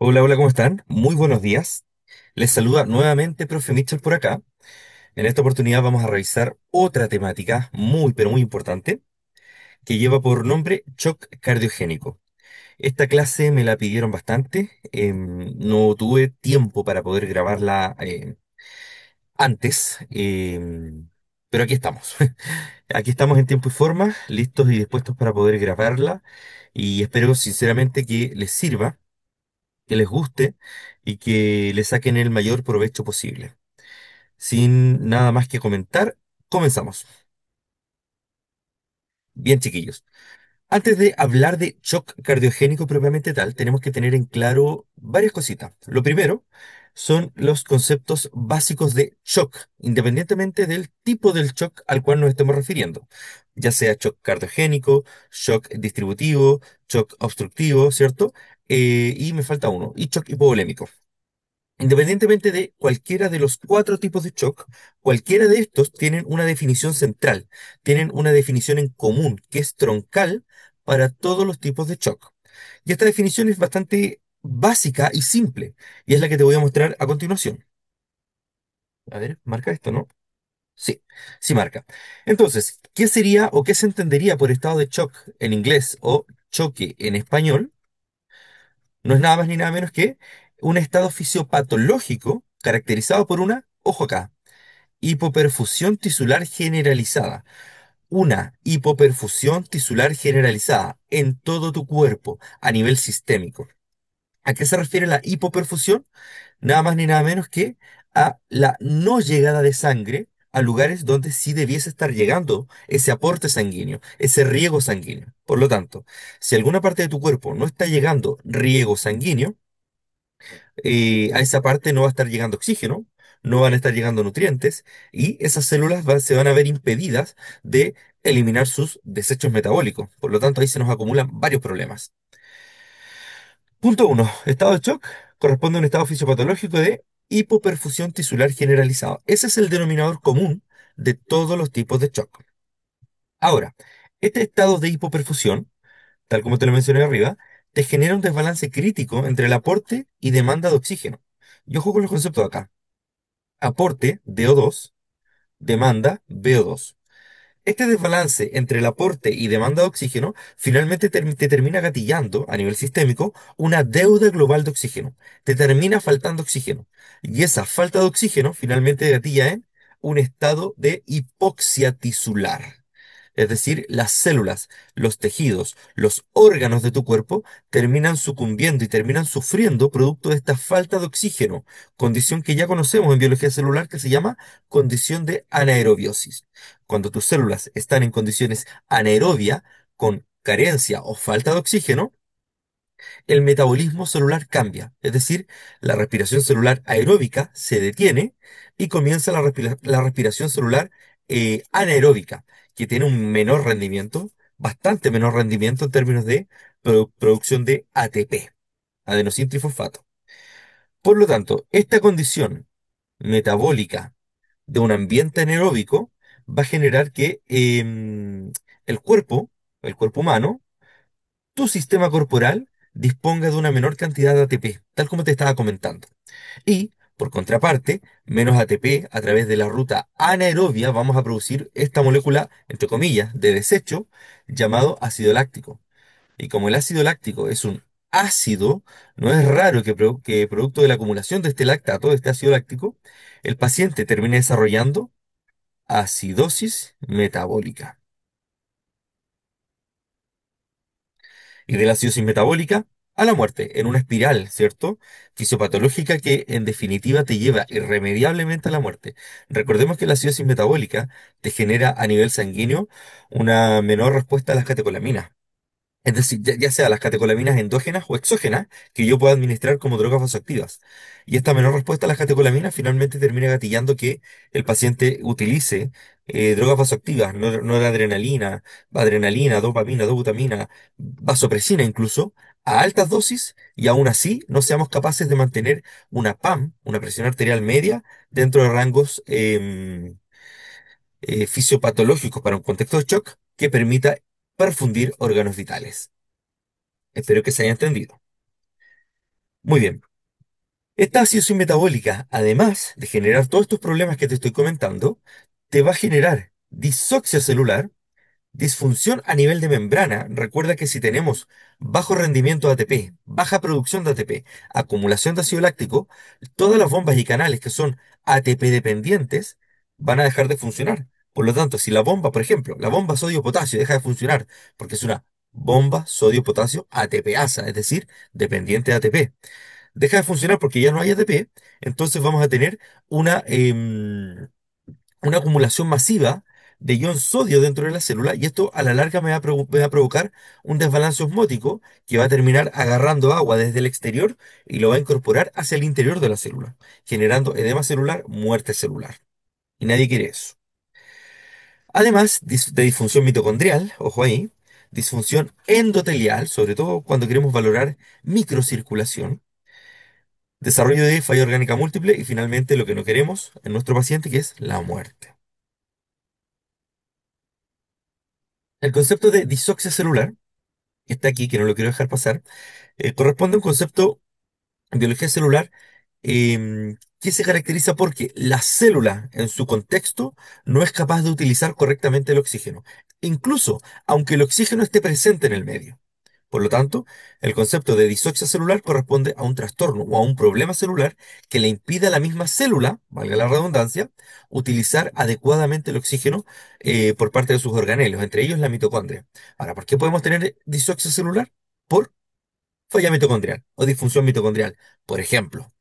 Hola, hola, ¿cómo están? Muy buenos días. Les saluda nuevamente profe Mitchell por acá. En esta oportunidad vamos a revisar otra temática muy, pero muy importante que lleva por nombre shock cardiogénico. Esta clase me la pidieron bastante. No tuve tiempo para poder grabarla antes, pero aquí estamos. Aquí estamos en tiempo y forma, listos y dispuestos para poder grabarla y espero sinceramente que les sirva, que les guste y que le saquen el mayor provecho posible. Sin nada más que comentar, comenzamos. Bien, chiquillos. Antes de hablar de shock cardiogénico propiamente tal, tenemos que tener en claro varias cositas. Lo primero son los conceptos básicos de shock, independientemente del tipo del shock al cual nos estemos refiriendo, ya sea shock cardiogénico, shock distributivo, shock obstructivo, ¿cierto? Y me falta uno, y shock hipovolémico. Independientemente de cualquiera de los cuatro tipos de shock, cualquiera de estos tienen una definición central, tienen una definición en común, que es troncal para todos los tipos de shock. Y esta definición es bastante básica y simple, y es la que te voy a mostrar a continuación. A ver, marca esto, ¿no? Sí, sí marca. Entonces, ¿qué sería o qué se entendería por estado de shock en inglés o choque en español? No es nada más ni nada menos que un estado fisiopatológico caracterizado por una, ojo acá, hipoperfusión tisular generalizada. Una hipoperfusión tisular generalizada en todo tu cuerpo a nivel sistémico. ¿A qué se refiere la hipoperfusión? Nada más ni nada menos que a la no llegada de sangre a lugares donde sí debiese estar llegando ese aporte sanguíneo, ese riego sanguíneo. Por lo tanto, si alguna parte de tu cuerpo no está llegando riego sanguíneo, a esa parte no va a estar llegando oxígeno, no van a estar llegando nutrientes y esas células se van a ver impedidas de eliminar sus desechos metabólicos. Por lo tanto, ahí se nos acumulan varios problemas. Punto uno, estado de shock corresponde a un estado fisiopatológico de hipoperfusión tisular generalizado. Ese es el denominador común de todos los tipos de shock. Ahora, este estado de hipoperfusión, tal como te lo mencioné arriba, te genera un desbalance crítico entre el aporte y demanda de oxígeno. Y ojo con los conceptos de acá. Aporte DO2, demanda VO2. Este desbalance entre el aporte y demanda de oxígeno finalmente te termina gatillando a nivel sistémico una deuda global de oxígeno. Te termina faltando oxígeno. Y esa falta de oxígeno finalmente gatilla en un estado de hipoxia tisular. Es decir, las células, los tejidos, los órganos de tu cuerpo terminan sucumbiendo y terminan sufriendo producto de esta falta de oxígeno, condición que ya conocemos en biología celular que se llama condición de anaerobiosis. Cuando tus células están en condiciones anaerobia, con carencia o falta de oxígeno, el metabolismo celular cambia, es decir, la respiración celular aeróbica se detiene y comienza la respiración celular anaeróbica, que tiene un menor rendimiento, bastante menor rendimiento en términos de producción de ATP, adenosín trifosfato. Por lo tanto, esta condición metabólica de un ambiente anaeróbico va a generar que el cuerpo, el cuerpo humano, tu sistema corporal disponga de una menor cantidad de ATP, tal como te estaba comentando. Y, por contraparte, menos ATP a través de la ruta anaerobia vamos a producir esta molécula, entre comillas, de desecho llamado ácido láctico. Y como el ácido láctico es un ácido, no es raro que producto de la acumulación de este lactato, de este ácido láctico, el paciente termine desarrollando acidosis metabólica. Y de la acidosis metabólica a la muerte, en una espiral, ¿cierto? Fisiopatológica que en definitiva te lleva irremediablemente a la muerte. Recordemos que la acidosis metabólica te genera a nivel sanguíneo una menor respuesta a las catecolaminas. Es decir, ya sea las catecolaminas endógenas o exógenas que yo pueda administrar como drogas vasoactivas. Y esta menor respuesta a las catecolaminas finalmente termina gatillando que el paciente utilice drogas vasoactivas, noradrenalina, adrenalina, dopamina, dobutamina, vasopresina incluso, a altas dosis y aún así no seamos capaces de mantener una PAM, una presión arterial media, dentro de rangos fisiopatológicos para un contexto de shock que permita perfundir órganos vitales. Espero que se haya entendido. Muy bien. Esta acidosis metabólica, además de generar todos estos problemas que te estoy comentando, te va a generar disoxia celular, disfunción a nivel de membrana. Recuerda que si tenemos bajo rendimiento de ATP, baja producción de ATP, acumulación de ácido láctico, todas las bombas y canales que son ATP dependientes van a dejar de funcionar. Por lo tanto, si la bomba, por ejemplo, la bomba sodio-potasio deja de funcionar porque es una bomba sodio-potasio ATPasa, es decir, dependiente de ATP, deja de funcionar porque ya no hay ATP, entonces vamos a tener una, una acumulación masiva de ion sodio dentro de la célula y esto a la larga me va a provocar un desbalance osmótico que va a terminar agarrando agua desde el exterior y lo va a incorporar hacia el interior de la célula, generando edema celular, muerte celular. Y nadie quiere eso. Además de disfunción mitocondrial, ojo ahí, disfunción endotelial, sobre todo cuando queremos valorar microcirculación, desarrollo de falla orgánica múltiple y finalmente lo que no queremos en nuestro paciente, que es la muerte. El concepto de disoxia celular, que está aquí, que no lo quiero dejar pasar, corresponde a un concepto en biología celular que se caracteriza porque la célula en su contexto no es capaz de utilizar correctamente el oxígeno, incluso aunque el oxígeno esté presente en el medio. Por lo tanto, el concepto de disoxia celular corresponde a un trastorno o a un problema celular que le impide a la misma célula, valga la redundancia, utilizar adecuadamente el oxígeno por parte de sus organelos, entre ellos la mitocondria. Ahora, ¿por qué podemos tener disoxia celular? Por falla mitocondrial o disfunción mitocondrial, por ejemplo,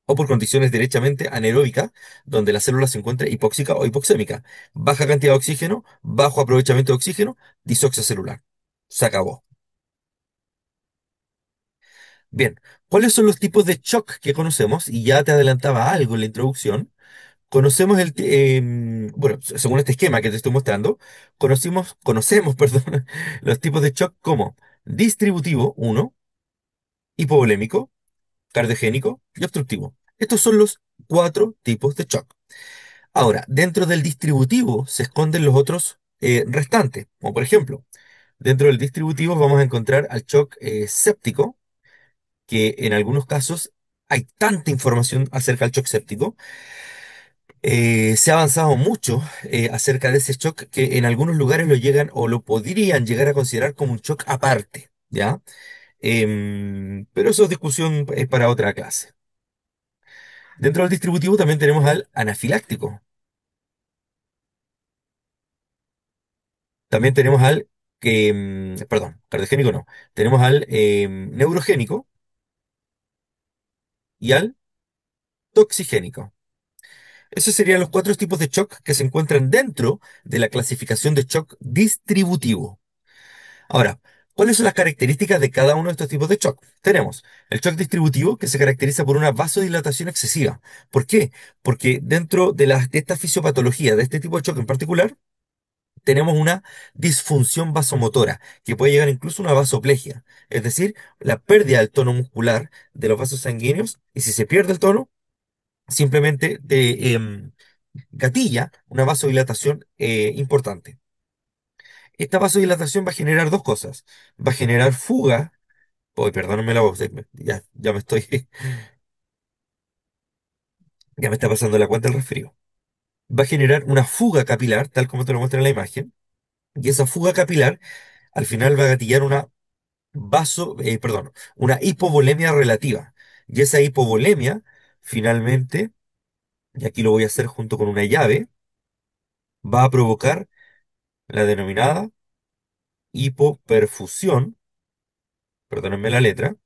o por condiciones derechamente anaeróbicas, donde la célula se encuentra hipóxica o hipoxémica. Baja cantidad de oxígeno, bajo aprovechamiento de oxígeno, disoxia celular. Se acabó. Bien, ¿cuáles son los tipos de shock que conocemos? Y ya te adelantaba algo en la introducción. Conocemos bueno, según este esquema que te estoy mostrando, conocemos, perdón, los tipos de shock como distributivo, uno, hipovolémico, cardiogénico y obstructivo. Estos son los cuatro tipos de shock. Ahora, dentro del distributivo se esconden los otros restantes, como por ejemplo, dentro del distributivo vamos a encontrar al shock séptico, que en algunos casos hay tanta información acerca del shock séptico, se ha avanzado mucho acerca de ese shock que en algunos lugares lo llegan o lo podrían llegar a considerar como un shock aparte, ¿ya? Pero eso es discusión para otra clase. Dentro del distributivo también tenemos al anafiláctico, también tenemos al perdón, cardiogénico no, tenemos al neurogénico y al toxigénico. Esos serían los cuatro tipos de shock que se encuentran dentro de la clasificación de shock distributivo. Ahora, ¿cuáles son las características de cada uno de estos tipos de shock? Tenemos el shock distributivo que se caracteriza por una vasodilatación excesiva. ¿Por qué? Porque dentro de esta fisiopatología, de este tipo de shock en particular, tenemos una disfunción vasomotora que puede llegar incluso a una vasoplegia, es decir, la pérdida del tono muscular de los vasos sanguíneos y si se pierde el tono, simplemente gatilla una vasodilatación importante. Esta vasodilatación va a generar dos cosas. Va a generar fuga. Uy, perdóname la voz, ya me estoy, ya me está pasando la cuenta el resfrío. Va a generar una fuga capilar, tal como te lo muestra en la imagen, y esa fuga capilar al final va a gatillar perdón, una hipovolemia relativa. Y esa hipovolemia, finalmente, y aquí lo voy a hacer junto con una llave, va a provocar la denominada hipoperfusión, perdónenme la letra,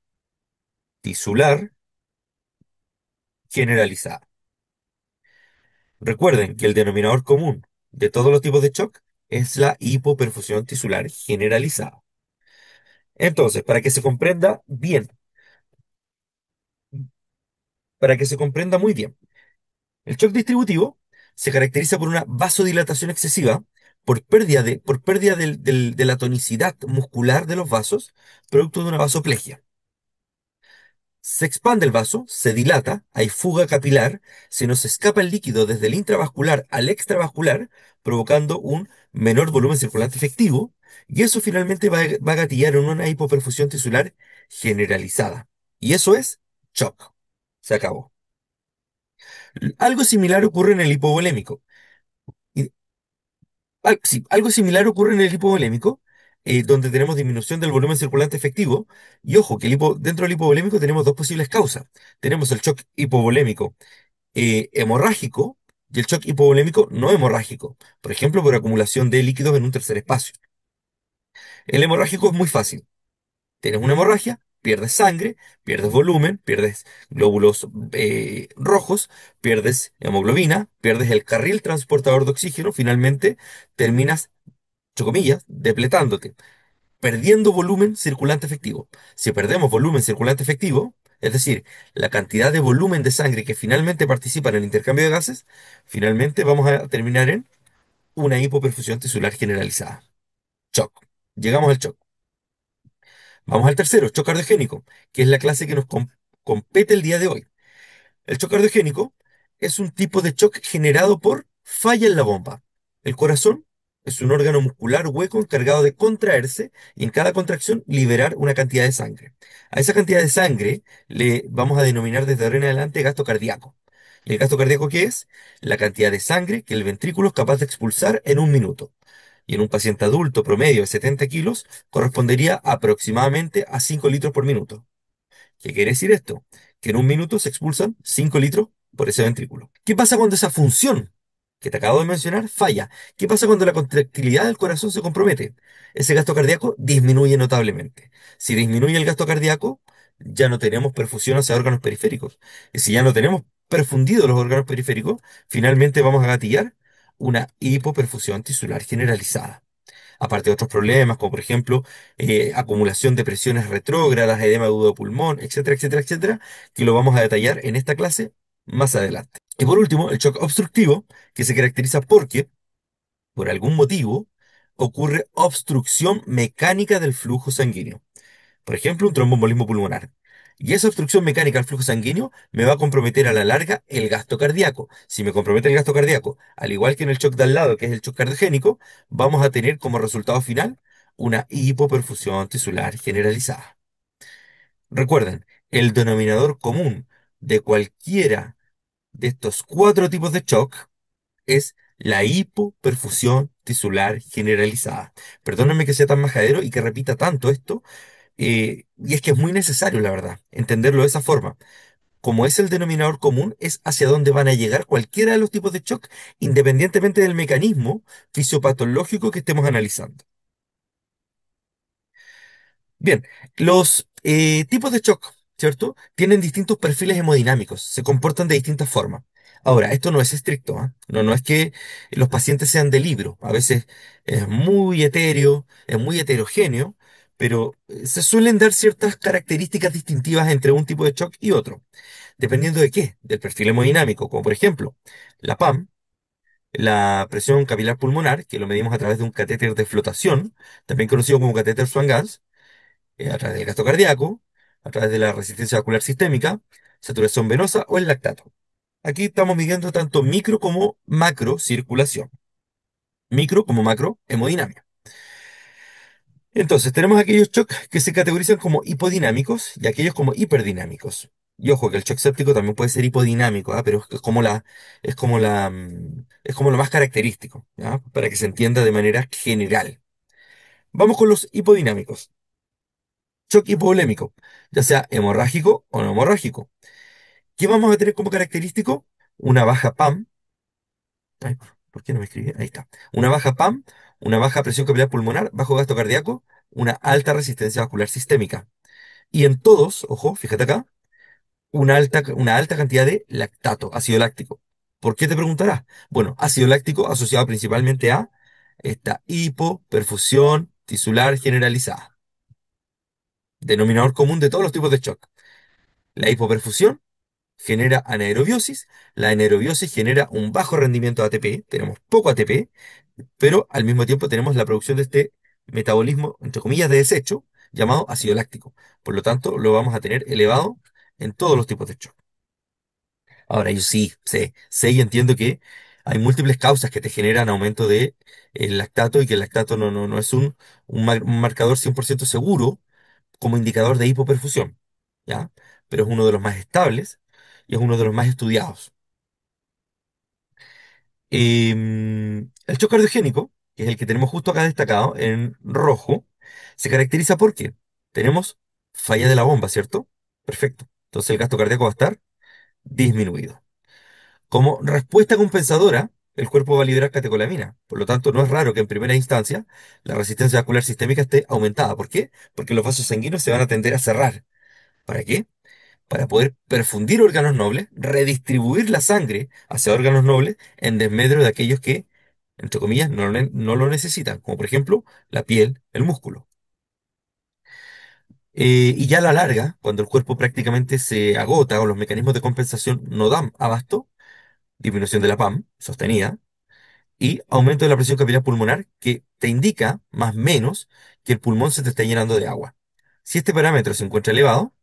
tisular generalizada. Recuerden que el denominador común de todos los tipos de shock es la hipoperfusión tisular generalizada. Entonces, para que se comprenda muy bien, el shock distributivo se caracteriza por una vasodilatación excesiva, por pérdida de la tonicidad muscular de los vasos, producto de una vasoplegia. Se expande el vaso, se dilata, hay fuga capilar, se nos escapa el líquido desde el intravascular al extravascular, provocando un menor volumen circulante efectivo, y eso finalmente va a gatillar en una hipoperfusión tisular generalizada. Y eso es shock. Se acabó. Algo similar ocurre en el hipovolémico. Y, sí, algo similar ocurre en el hipovolémico, donde tenemos disminución del volumen circulante efectivo. Y ojo, que dentro del hipovolémico tenemos dos posibles causas. Tenemos el shock hipovolémico hemorrágico y el shock hipovolémico no hemorrágico, por ejemplo, por acumulación de líquidos en un tercer espacio. El hemorrágico es muy fácil. Tienes una hemorragia, pierdes sangre, pierdes volumen, pierdes glóbulos rojos, pierdes hemoglobina, pierdes el carril transportador de oxígeno, finalmente terminas, entre comillas, depletándote, perdiendo volumen circulante efectivo. Si perdemos volumen circulante efectivo, es decir, la cantidad de volumen de sangre que finalmente participa en el intercambio de gases, finalmente vamos a terminar en una hipoperfusión tisular generalizada. Shock. Llegamos al shock. Vamos al tercero, shock cardiogénico, que es la clase que nos compete el día de hoy. El shock cardiogénico es un tipo de shock generado por falla en la bomba. El corazón es un órgano muscular hueco encargado de contraerse y en cada contracción liberar una cantidad de sangre. A esa cantidad de sangre le vamos a denominar desde ahora en adelante gasto cardíaco. ¿Y el gasto cardíaco qué es? La cantidad de sangre que el ventrículo es capaz de expulsar en un minuto. Y en un paciente adulto promedio de 70 kilos correspondería aproximadamente a 5 litros por minuto. ¿Qué quiere decir esto? Que en un minuto se expulsan 5 litros por ese ventrículo. ¿Qué pasa cuando esa función que te acabo de mencionar falla? ¿Qué pasa cuando la contractilidad del corazón se compromete? Ese gasto cardíaco disminuye notablemente. Si disminuye el gasto cardíaco, ya no tenemos perfusión hacia órganos periféricos. Y si ya no tenemos perfundidos los órganos periféricos, finalmente vamos a gatillar una hipoperfusión tisular generalizada. Aparte de otros problemas, como por ejemplo acumulación de presiones retrógradas, edema agudo de pulmón, etcétera, etcétera, etcétera, que lo vamos a detallar en esta clase más adelante. Y por último, el shock obstructivo, que se caracteriza porque, por algún motivo, ocurre obstrucción mecánica del flujo sanguíneo. Por ejemplo, un tromboembolismo pulmonar. Y esa obstrucción mecánica al flujo sanguíneo me va a comprometer a la larga el gasto cardíaco. Si me compromete el gasto cardíaco, al igual que en el shock de al lado, que es el shock cardiogénico, vamos a tener como resultado final una hipoperfusión tisular generalizada. Recuerden, el denominador común de cualquiera de estos cuatro tipos de shock es la hipoperfusión tisular generalizada. Perdónenme que sea tan majadero y que repita tanto esto, y es que es muy necesario, la verdad, entenderlo de esa forma. Como es el denominador común, es hacia dónde van a llegar cualquiera de los tipos de shock, independientemente del mecanismo fisiopatológico que estemos analizando. Bien, los tipos de shock, ¿cierto? Tienen distintos perfiles hemodinámicos, se comportan de distintas formas. Ahora, esto no es estricto, ¿ah? No, no es que los pacientes sean de libro. A veces es muy etéreo, es muy heterogéneo, pero se suelen dar ciertas características distintivas entre un tipo de shock y otro. ¿Dependiendo de qué? Del perfil hemodinámico, como por ejemplo la PAM, la presión capilar pulmonar, que lo medimos a través de un catéter de flotación, también conocido como catéter Swan-Ganz, a través del gasto cardíaco, a través de la resistencia vascular sistémica, saturación venosa o el lactato. Aquí estamos midiendo tanto micro como macro circulación, micro como macro hemodinámica. Entonces, tenemos aquellos shocks que se categorizan como hipodinámicos y aquellos como hiperdinámicos. Y ojo que el shock séptico también puede ser hipodinámico, ¿ah? Pero es como lo más característico, ¿ya? Para que se entienda de manera general. Vamos con los hipodinámicos. Shock hipovolémico, ya sea hemorrágico o no hemorrágico. ¿Qué vamos a tener como característico? Una baja PAM. Ay, ¿por qué no me escribí? Ahí está. Una baja PAM, una baja presión capilar pulmonar, bajo gasto cardíaco, una alta resistencia vascular sistémica. Y en todos, ojo, fíjate acá, una alta cantidad de lactato, ácido láctico. ¿Por qué te preguntarás? Bueno, ácido láctico asociado principalmente a esta hipoperfusión tisular generalizada. Denominador común de todos los tipos de shock. La hipoperfusión genera anaerobiosis. La anaerobiosis genera un bajo rendimiento de ATP, tenemos poco ATP, pero al mismo tiempo tenemos la producción de este metabolismo, entre comillas, de desecho, llamado ácido láctico. Por lo tanto, lo vamos a tener elevado en todos los tipos de shock. Ahora, yo sí, sé y entiendo que hay múltiples causas que te generan aumento de el lactato y que el lactato no es un marcador 100% seguro como indicador de hipoperfusión. ¿ya? Pero es uno de los más estables y es uno de los más estudiados. El shock cardiogénico, que es el que tenemos justo acá destacado en rojo, se caracteriza porque tenemos falla de la bomba, ¿cierto? Perfecto. Entonces el gasto cardíaco va a estar disminuido. Como respuesta compensadora, el cuerpo va a liberar catecolamina. Por lo tanto, no es raro que en primera instancia la resistencia vascular sistémica esté aumentada. ¿Por qué? Porque los vasos sanguíneos se van a tender a cerrar. ¿Para qué? Para poder perfundir órganos nobles, redistribuir la sangre hacia órganos nobles en desmedro de aquellos que, entre comillas, no lo necesitan, como por ejemplo la piel, el músculo. Y ya a la larga, cuando el cuerpo prácticamente se agota o los mecanismos de compensación no dan abasto, disminución de la PAM sostenida y aumento de la presión capilar pulmonar que te indica, más o menos, que el pulmón se te está llenando de agua. Si este parámetro se encuentra elevado,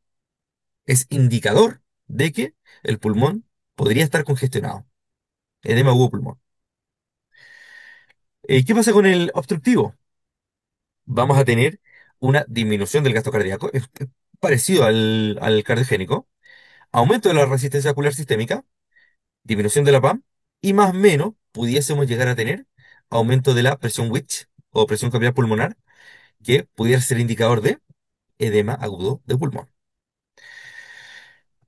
es indicador de que el pulmón podría estar congestionado. Edema agudo pulmón. ¿Qué pasa con el obstructivo? Vamos a tener una disminución del gasto cardíaco, es parecido al cardiogénico, aumento de la resistencia ocular sistémica, disminución de la PAM, y más o menos pudiésemos llegar a tener aumento de la presión Witch o presión capilar pulmonar, que pudiera ser indicador de edema agudo de pulmón.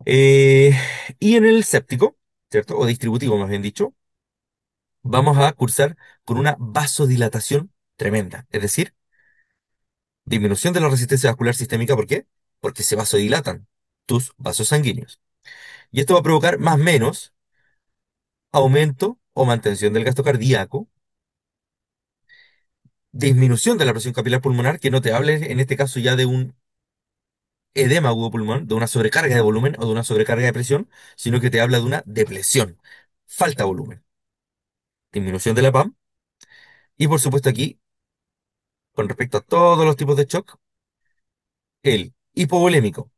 Eh, y en el séptico, ¿cierto? O distributivo, más bien dicho, vamos a cursar con una vasodilatación tremenda, es decir, disminución de la resistencia vascular sistémica. ¿Por qué? Porque se vasodilatan tus vasos sanguíneos. Y esto va a provocar más o menos aumento o mantención del gasto cardíaco, disminución de la presión capilar pulmonar, que no te hable en este caso ya de un edema agudo pulmón, de una sobrecarga de volumen o de una sobrecarga de presión, sino que te habla de una depresión, falta de volumen, disminución de la PAM. Y por supuesto aquí, con respecto a todos los tipos de shock, el hipovolémico,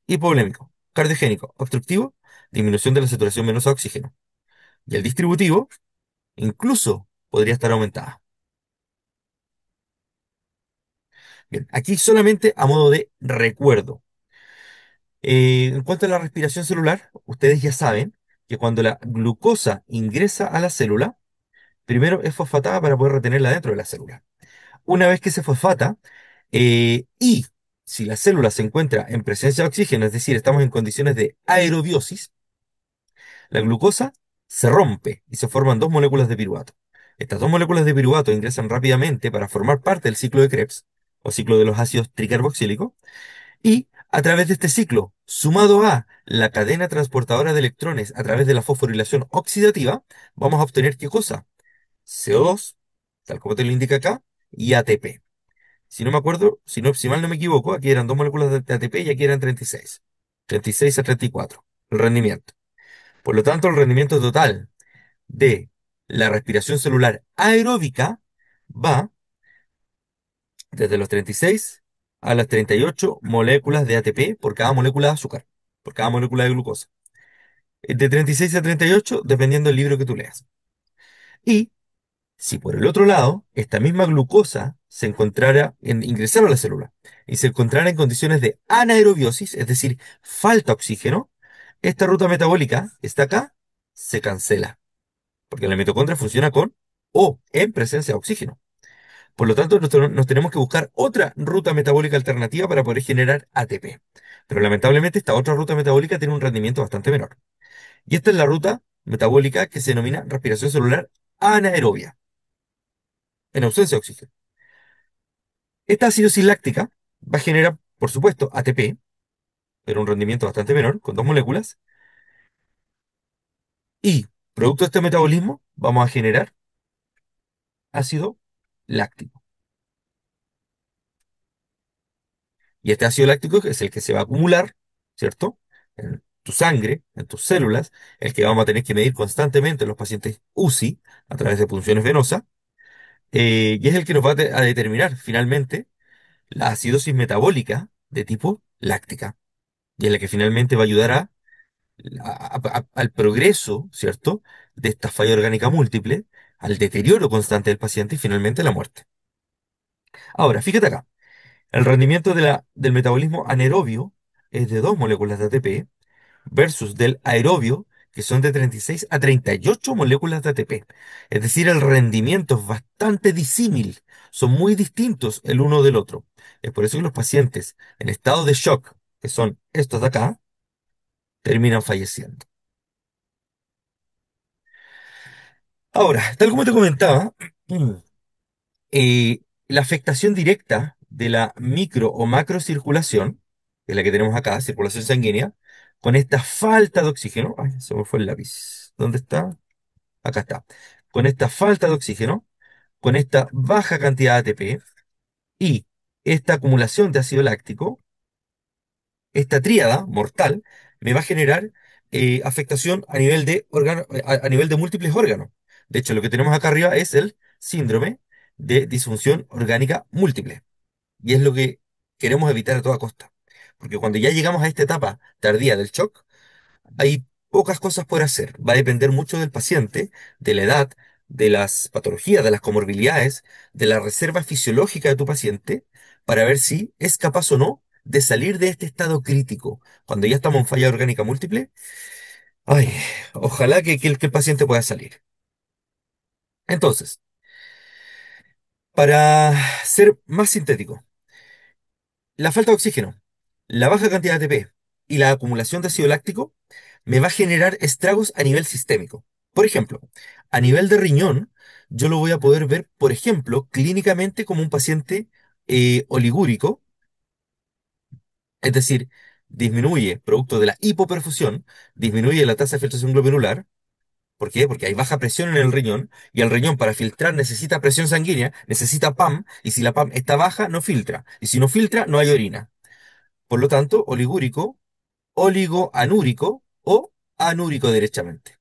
hipovolémico, cardiogénico, obstructivo, disminución de la saturación venosa de oxígeno. Y el distributivo incluso podría estar aumentada. Bien, aquí solamente a modo de recuerdo. En cuanto a la respiración celular, ustedes ya saben que cuando la glucosa ingresa a la célula, primero es fosfatada para poder retenerla dentro de la célula. Una vez que se fosfata, y si la célula se encuentra en presencia de oxígeno, es decir, estamos en condiciones de aerobiosis, la glucosa se rompe y se forman dos moléculas de piruvato. Estas dos moléculas de piruvato ingresan rápidamente para formar parte del ciclo de Krebs, o ciclo de los ácidos tricarboxílicos, y a través de este ciclo, sumado a la cadena transportadora de electrones a través de la fosforilación oxidativa, vamos a obtener ¿qué cosa? CO2, tal como te lo indica acá, y ATP. Si no me acuerdo, si mal no me equivoco, aquí eran dos moléculas de ATP y aquí eran 36. 36 a 34, el rendimiento. Por lo tanto, el rendimiento total de la respiración celular aeróbica va desde los 36 a las 38 moléculas de ATP por cada molécula de azúcar, por cada molécula de glucosa. De 36 a 38, dependiendo del libro que tú leas. Y si por el otro lado, esta misma glucosa se encontrara ingresar a la célula y se encontrara en condiciones de anaerobiosis, es decir, falta oxígeno, esta ruta metabólica está acá, se cancela, porque la mitocondria funciona con o en presencia de oxígeno. Por lo tanto, nos tenemos que buscar otra ruta metabólica alternativa para poder generar ATP. Pero lamentablemente esta otra ruta metabólica tiene un rendimiento bastante menor. Y esta es la ruta metabólica que se denomina respiración celular anaerobia, en ausencia de oxígeno. Esta acidosis láctica va a generar, por supuesto, ATP, pero un rendimiento bastante menor, con dos moléculas, y producto de este metabolismo vamos a generar ácido láctico. Y este ácido láctico es el que se va a acumular, ¿cierto? En tu sangre, en tus células, el que vamos a tener que medir constantemente en los pacientes UCI a través de punciones venosas, y es el que nos va a determinar finalmente la acidosis metabólica de tipo láctica, y es la que finalmente va a ayudar al progreso, ¿cierto?, de esta falla orgánica múltiple, al deterioro constante del paciente y finalmente la muerte. Ahora, fíjate acá, el rendimiento del metabolismo anaerobio es de 2 moléculas de ATP versus del aerobio, que son de 36 a 38 moléculas de ATP. Es decir, el rendimiento es bastante disímil, son muy distintos el uno del otro. Es por eso que los pacientes en estado de shock, que son estos de acá, terminan falleciendo. Ahora, tal como te comentaba, la afectación directa de la micro o macrocirculación, que es la que tenemos acá, circulación sanguínea, con esta falta de oxígeno, ay, se me fue el lápiz, ¿dónde está? Acá está. Con esta falta de oxígeno, con esta baja cantidad de ATP y esta acumulación de ácido láctico, esta tríada mortal me va a generar afectación a nivel de a nivel de múltiples órganos. De hecho, lo que tenemos acá arriba es el síndrome de disfunción orgánica múltiple. Y es lo que queremos evitar a toda costa. Porque cuando ya llegamos a esta etapa tardía del shock, hay pocas cosas por hacer. Va a depender mucho del paciente, de la edad, de las patologías, de las comorbilidades, de la reserva fisiológica de tu paciente, para ver si es capaz o no de salir de este estado crítico. Cuando ya estamos en falla orgánica múltiple, ay, ojalá que el paciente pueda salir. Entonces, para ser más sintético, la falta de oxígeno, la baja cantidad de ATP y la acumulación de ácido láctico me va a generar estragos a nivel sistémico. Por ejemplo, a nivel de riñón, yo lo voy a poder ver, por ejemplo, clínicamente como un paciente oligúrico, es decir, disminuye, producto de la hipoperfusión, disminuye la tasa de filtración glomerular. ¿Por qué? Porque hay baja presión en el riñón y el riñón para filtrar necesita presión sanguínea, necesita PAM, y si la PAM está baja, no filtra. Y si no filtra, no hay orina. Por lo tanto, oligúrico, oligoanúrico o anúrico derechamente.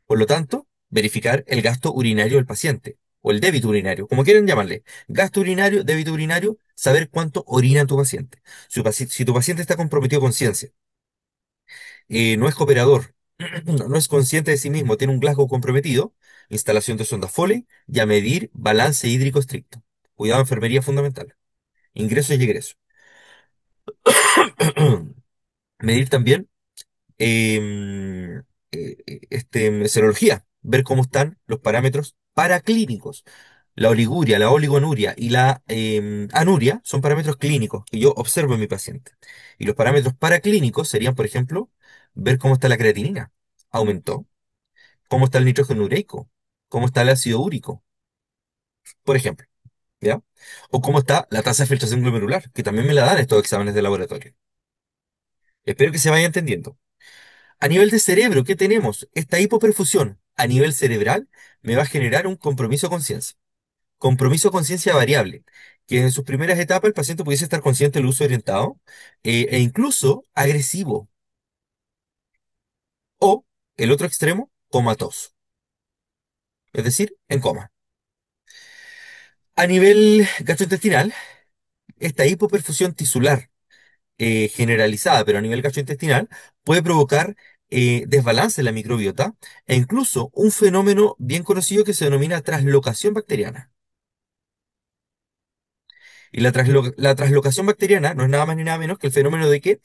Por lo tanto, verificar el gasto urinario del paciente o el débito urinario, como quieren llamarle. Gasto urinario, débito urinario, saber cuánto orina tu paciente. Si tu paciente está comprometido con ciencia, no es cooperador, no es consciente de sí mismo, tiene un Glasgow comprometido, instalación de sonda Foley y a medir balance hídrico estricto. Cuidado, enfermería fundamental. Ingresos y egresos. Medir también serología, ver cómo están los parámetros paraclínicos. La oliguria, la oligoanuria y la anuria son parámetros clínicos que yo observo en mi paciente. Y los parámetros paraclínicos serían, por ejemplo, ver cómo está la creatinina. ¿Aumentó? ¿Cómo está el nitrógeno ureico? ¿Cómo está el ácido úrico? Por ejemplo, ¿ya? O cómo está la tasa de filtración glomerular, que también me la dan estos exámenes de laboratorio. Espero que se vaya entendiendo. A nivel de cerebro, ¿qué tenemos? Esta hipoperfusión a nivel cerebral me va a generar un compromiso de conciencia. Compromiso de conciencia variable, que en sus primeras etapas el paciente pudiese estar consciente del uso orientado e incluso agresivo. O el otro extremo, comatoso, es decir, en coma. A nivel gastrointestinal, esta hipoperfusión tisular generalizada, pero a nivel gastrointestinal, puede provocar desbalance en la microbiota e incluso un fenómeno bien conocido que se denomina translocación bacteriana. Y la translocación bacteriana no es nada más ni nada menos que el fenómeno de que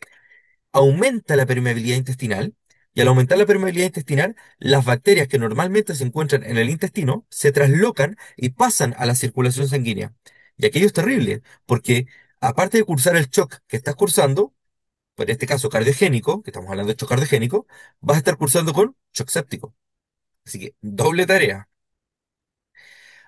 aumenta la permeabilidad intestinal y al aumentar la permeabilidad intestinal, las bacterias que normalmente se encuentran en el intestino se traslocan y pasan a la circulación sanguínea. Y aquello es terrible, porque aparte de cursar el shock que estás cursando, pues en este caso cardiogénico, que estamos hablando de shock cardiogénico, vas a estar cursando con shock séptico. Así que doble tarea.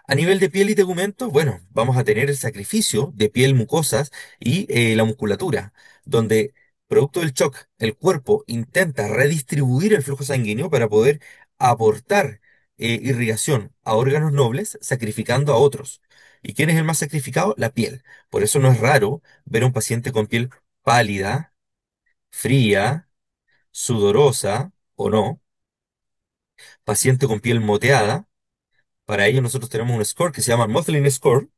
A nivel de piel y tegumento, bueno, vamos a tener el sacrificio de piel, mucosas y la musculatura, donde, producto del shock, el cuerpo intenta redistribuir el flujo sanguíneo para poder aportar irrigación a órganos nobles, sacrificando a otros. ¿Y quién es el más sacrificado? La piel. Por eso no es raro ver a un paciente con piel pálida, fría, sudorosa o no, paciente con piel moteada. Para ello nosotros tenemos un score que se llama Modeling Score,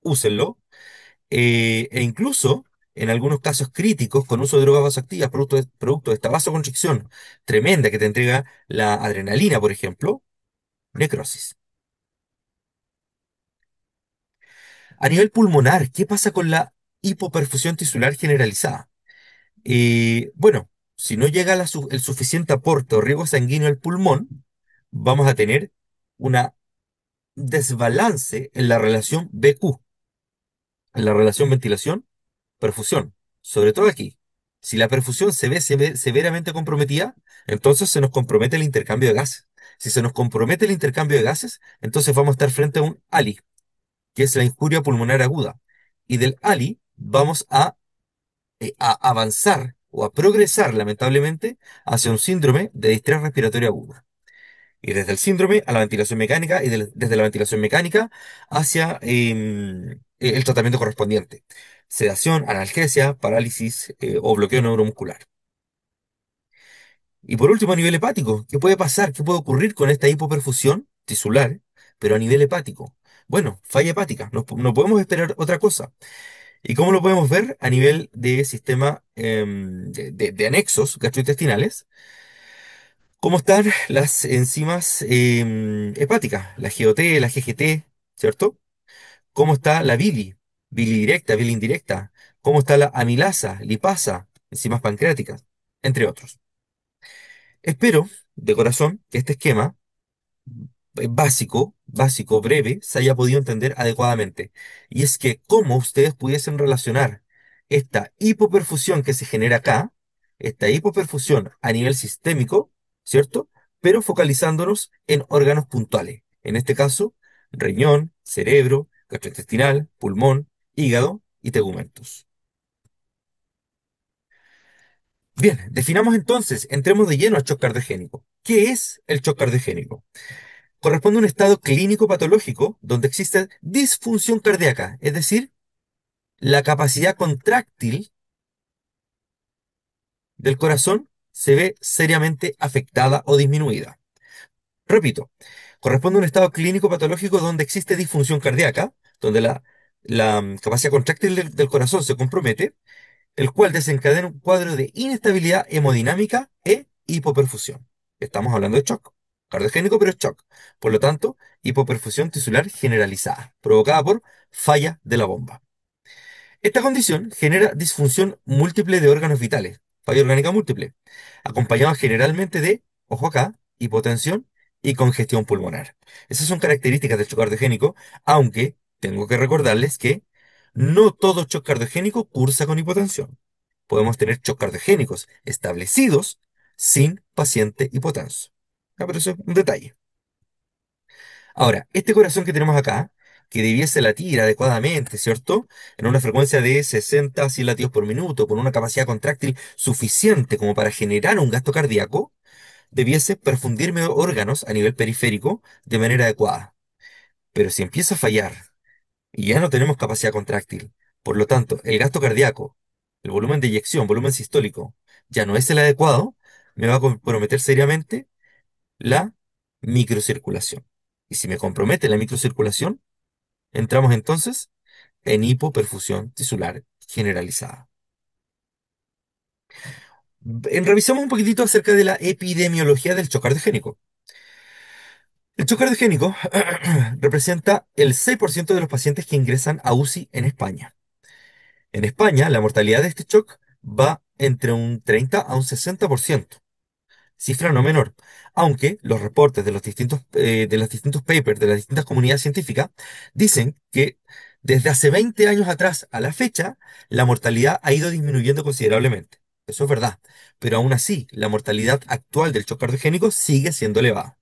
úsenlo, e incluso en algunos casos críticos con uso de drogas vasoactivas, producto de esta vasoconstricción tremenda que te entrega la adrenalina, por ejemplo, necrosis. A nivel pulmonar, ¿qué pasa con la hipoperfusión tisular generalizada? Bueno, si no llega el suficiente aporte o riego sanguíneo al pulmón, vamos a tener una desbalance en la relación BQ, en la relación ventilación-perfusión. Sobre todo aquí. Si la perfusión se ve severamente comprometida, entonces se nos compromete el intercambio de gases. Si se nos compromete el intercambio de gases, entonces vamos a estar frente a un ALI, que es la injuria pulmonar aguda. Y del ALI vamos a avanzar o a progresar, lamentablemente, hacia un síndrome de distrés respiratorio agudo. Y desde el síndrome a la ventilación mecánica y desde la ventilación mecánica hacia el tratamiento correspondiente. Sedación, analgesia, parálisis o bloqueo neuromuscular. Y por último, a nivel hepático, ¿qué puede pasar? ¿Qué puede ocurrir con esta hipoperfusión tisular, pero a nivel hepático? Bueno, falla hepática, no podemos esperar otra cosa. ¿Y cómo lo podemos ver? A nivel de sistema de anexos gastrointestinales. ¿Cómo están las enzimas hepáticas? La GOT, la GGT, ¿cierto? ¿Cómo está la bili directa, bili indirecta? ¿Cómo está la amilasa, lipasa, enzimas pancreáticas? Entre otros. Espero, de corazón, que este esquema básico, breve, se haya podido entender adecuadamente. Y es que cómo ustedes pudiesen relacionar esta hipoperfusión que se genera acá, esta hipoperfusión a nivel sistémico, ¿cierto? Pero focalizándonos en órganos puntuales. En este caso, riñón, cerebro, gastrointestinal, pulmón, hígado y tegumentos. Bien, definamos entonces, entremos de lleno al shock cardiogénico. ¿Qué es el shock cardiogénico? Corresponde a un estado clínico patológico donde existe disfunción cardíaca, es decir, la capacidad contráctil del corazón se ve seriamente afectada o disminuida. Repito, corresponde a un estado clínico patológico donde existe disfunción cardíaca, donde la capacidad contráctil del corazón se compromete, el cual desencadena un cuadro de inestabilidad hemodinámica e hipoperfusión. Estamos hablando de shock cardiogénico, pero es shock. Por lo tanto, hipoperfusión tisular generalizada, provocada por falla de la bomba. Esta condición genera disfunción múltiple de órganos vitales, falla orgánica múltiple, acompañada generalmente de, ojo acá, hipotensión y congestión pulmonar. Esas son características del shock cardiogénico, aunque tengo que recordarles que no todo shock cardiogénico cursa con hipotensión. Podemos tener shock cardiogénicos establecidos sin paciente hipotenso. Pero eso es un detalle. Ahora, este corazón que tenemos acá, que debiese latir adecuadamente, ¿cierto? En una frecuencia de 60 a 100 latidos por minuto, con una capacidad contráctil suficiente como para generar un gasto cardíaco, debiese perfundirme órganos a nivel periférico de manera adecuada. Pero si empieza a fallar y ya no tenemos capacidad contráctil, por lo tanto, el gasto cardíaco, el volumen de eyección, volumen sistólico, ya no es el adecuado, me va a comprometer seriamente la microcirculación. Y si me compromete la microcirculación, entramos entonces en hipoperfusión tisular generalizada. Revisamos un poquitito acerca de la epidemiología del shock cardiogénico. El shock cardiogénico representa el 6% de los pacientes que ingresan a UCI en España. En España, la mortalidad de este shock va entre un 30 a un 60%. Cifra no menor, aunque los reportes de los distintos papers de las distintas comunidades científicas dicen que desde hace 20 años atrás a la fecha, la mortalidad ha ido disminuyendo considerablemente. Eso es verdad, pero aún así, la mortalidad actual del shock cardiogénico sigue siendo elevada.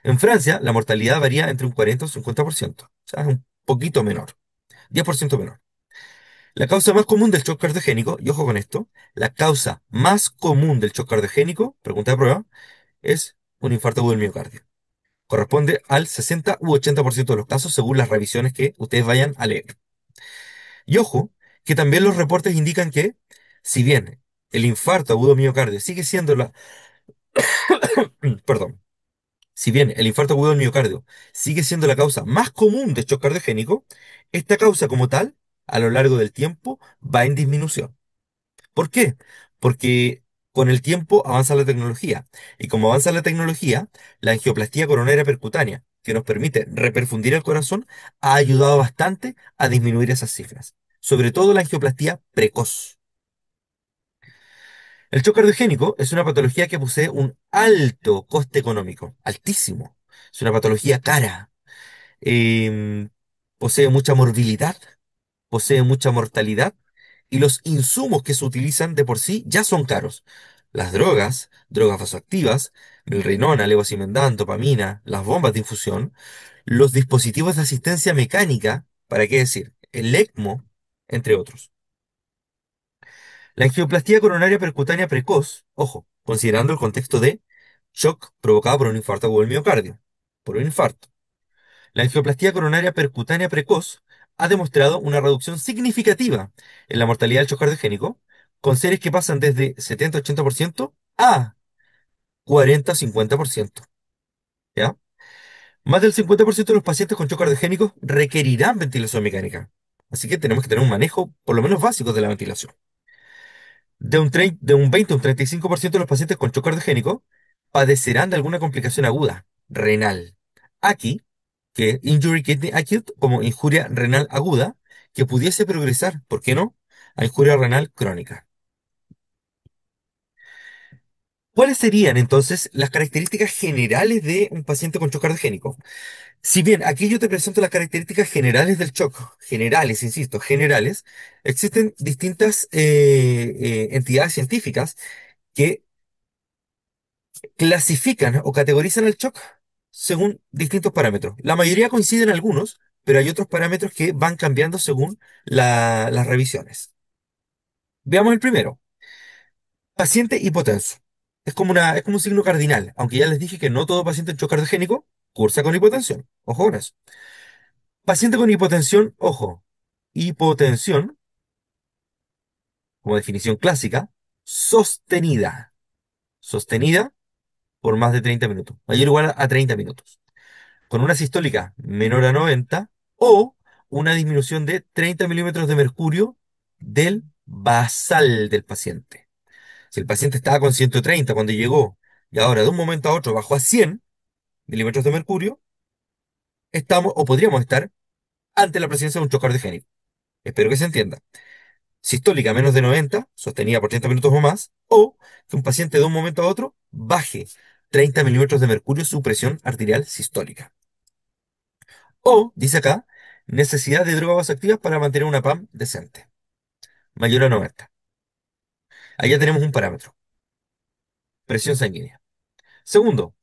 En Francia, la mortalidad varía entre un 40 y un 50%, o sea, es un poquito menor, 10% menor. La causa más común del shock cardiogénico, y ojo con esto, la causa más común del shock cardiogénico, pregunta de prueba, es un infarto agudo del miocardio. Corresponde al 60 u 80% de los casos según las revisiones que ustedes vayan a leer. Y ojo, que también los reportes indican que, si bien el infarto agudo del miocardio sigue siendo perdón, si bien el infarto agudo del miocardio sigue siendo la causa más común de shock cardiogénico, esta causa como tal, a lo largo del tiempo, va en disminución. ¿Por qué? Porque con el tiempo avanza la tecnología. Y como avanza la tecnología, la angioplastía coronaria percutánea, que nos permite reperfundir el corazón, ha ayudado bastante a disminuir esas cifras. Sobre todo la angioplastía precoz. El shock cardiogénico es una patología que posee un alto coste económico, altísimo. Es una patología cara. em, Posee mucha morbilidad, posee mucha mortalidad y los insumos que se utilizan de por sí ya son caros. Las drogas, drogas vasoactivas, milrinona, levosimendan, dopamina, las bombas de infusión, los dispositivos de asistencia mecánica, ¿para qué decir? El ECMO, entre otros. La angioplastia coronaria percutánea precoz, ojo, considerando el contexto de shock provocado por un infarto agudo del miocardio, por un infarto. La angioplastia coronaria percutánea precoz ha demostrado una reducción significativa en la mortalidad del shock cardiogénico, con series que pasan desde 70-80% a 40-50%. ¿Ya? Más del 50% de los pacientes con shock cardiogénico requerirán ventilación mecánica. Así que tenemos que tener un manejo, por lo menos básico, de la ventilación. De un 20 a un 35% de los pacientes con shock cardiogénico padecerán de alguna complicación aguda, renal. Aquí, que injury kidney acute, como injuria renal aguda, que pudiese progresar, ¿por qué no?, a injuria renal crónica. ¿Cuáles serían entonces las características generales de un paciente con shock cardiogénico? Si bien aquí yo te presento las características generales del shock, generales, insisto, generales, existen distintas entidades científicas que clasifican o categorizan el shock según distintos parámetros. La mayoría coinciden en algunos, pero hay otros parámetros que van cambiando según las revisiones. Veamos el primero. Paciente hipotenso. Es como un signo cardinal, aunque ya les dije que no todo paciente en shock cardiogénico cursa con hipotensión. Ojo con eso. Paciente con hipotensión, ojo. Hipotensión, como definición clásica, sostenida. Sostenida por más de 30 minutos. Mayor o igual a 30 minutos. Con una sistólica menor a 90 o una disminución de 30 milímetros de mercurio del basal del paciente. Si el paciente estaba con 130 cuando llegó y ahora de un momento a otro bajó a 100 milímetros de mercurio, estamos o podríamos estar ante la presencia de un shock cardiogénico. Espero que se entienda. Sistólica menos de 90, sostenida por 30 minutos o más, o que un paciente de un momento a otro baje 30 milímetros de mercurio su presión arterial sistólica. O, dice acá, necesidad de drogas vasoactivas para mantener una PAM decente, mayor a 90. Allá tenemos un parámetro, presión sanguínea. Segundo,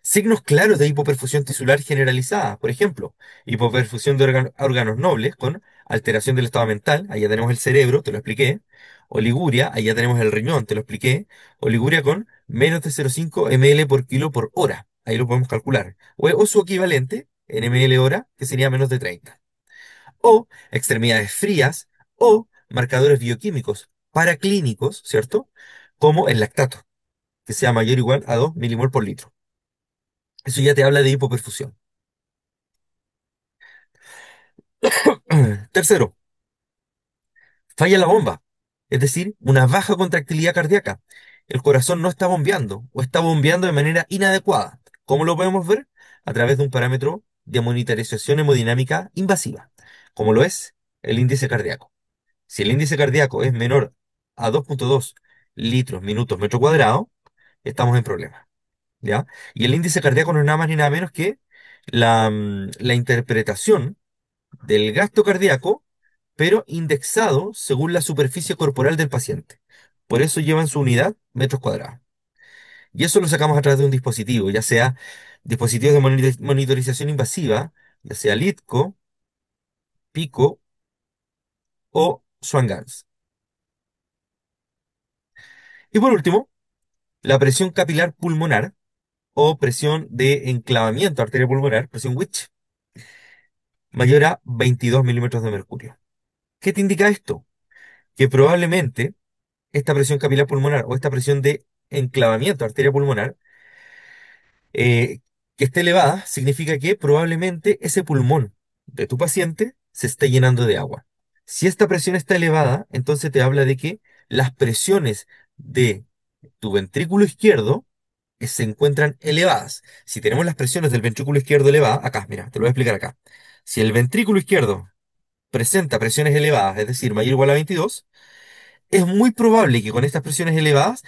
signos claros de hipoperfusión tisular generalizada, por ejemplo, hipoperfusión de órganos nobles con alteración del estado mental, allá tenemos el cerebro, te lo expliqué. Oliguria, allá tenemos el riñón, te lo expliqué. Oliguria con menos de 0,5 ml por kilo por hora, ahí lo podemos calcular. O su equivalente en ml hora, que sería menos de 30. O extremidades frías, o marcadores bioquímicos paraclínicos, ¿cierto? Como el lactato, que sea mayor o igual a 2 milimol por litro. Eso ya te habla de hipoperfusión. Tercero, falla la bomba, es decir, una baja contractilidad cardíaca. El corazón no está bombeando o está bombeando de manera inadecuada. ¿Cómo lo podemos ver? A través de un parámetro de monitorización hemodinámica invasiva, como lo es el índice cardíaco. Si el índice cardíaco es menor a 2,2 litros minutos metro cuadrado, estamos en problemas, ¿ya? Y el índice cardíaco no es nada más ni nada menos que la interpretación del gasto cardíaco, pero indexado según la superficie corporal del paciente. Por eso llevan su unidad metros cuadrados. Y eso lo sacamos a través de un dispositivo, ya sea dispositivos de monitorización invasiva, ya sea LITCO, PICO o Swan-Ganz. Y por último, la presión capilar pulmonar o presión de enclavamiento arterial pulmonar, presión Witch, mayor a 22 milímetros de mercurio. ¿Qué te indica esto? Que probablemente esta presión capilar pulmonar o esta presión de enclavamiento arteria pulmonar eh, que esté elevada significa que probablemente ese pulmón de tu paciente se esté llenando de agua. Si esta presión está elevada, entonces te habla de que las presiones de tu ventrículo izquierdo se encuentran elevadas. Si tenemos las presiones del ventrículo izquierdo elevadas, acá, mira, te lo voy a explicar acá. Si el ventrículo izquierdo presenta presiones elevadas, es decir, mayor o igual a 22, Es muy probable que con estas presiones elevadas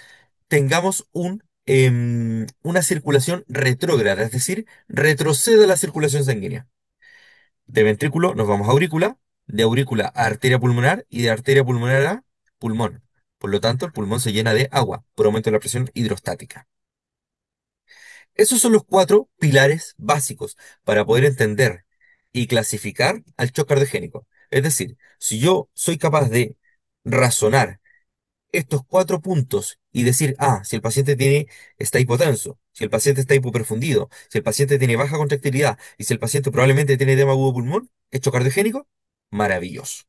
tengamos una circulación retrógrada, es decir, retroceda la circulación sanguínea. De ventrículo nos vamos a aurícula, de aurícula a arteria pulmonar y de arteria pulmonar a pulmón. Por lo tanto, el pulmón se llena de agua por aumento de la presión hidrostática. Esos son los cuatro pilares básicos para poder entender y clasificar al shock cardiogénico. Es decir, si yo soy capaz de razonar estos cuatro puntos y decir, si el paciente está hipotenso, si el paciente está hipoperfundido, si el paciente tiene baja contractilidad y si el paciente probablemente tiene edema agudo pulmón, hecho cardiogénico, maravilloso.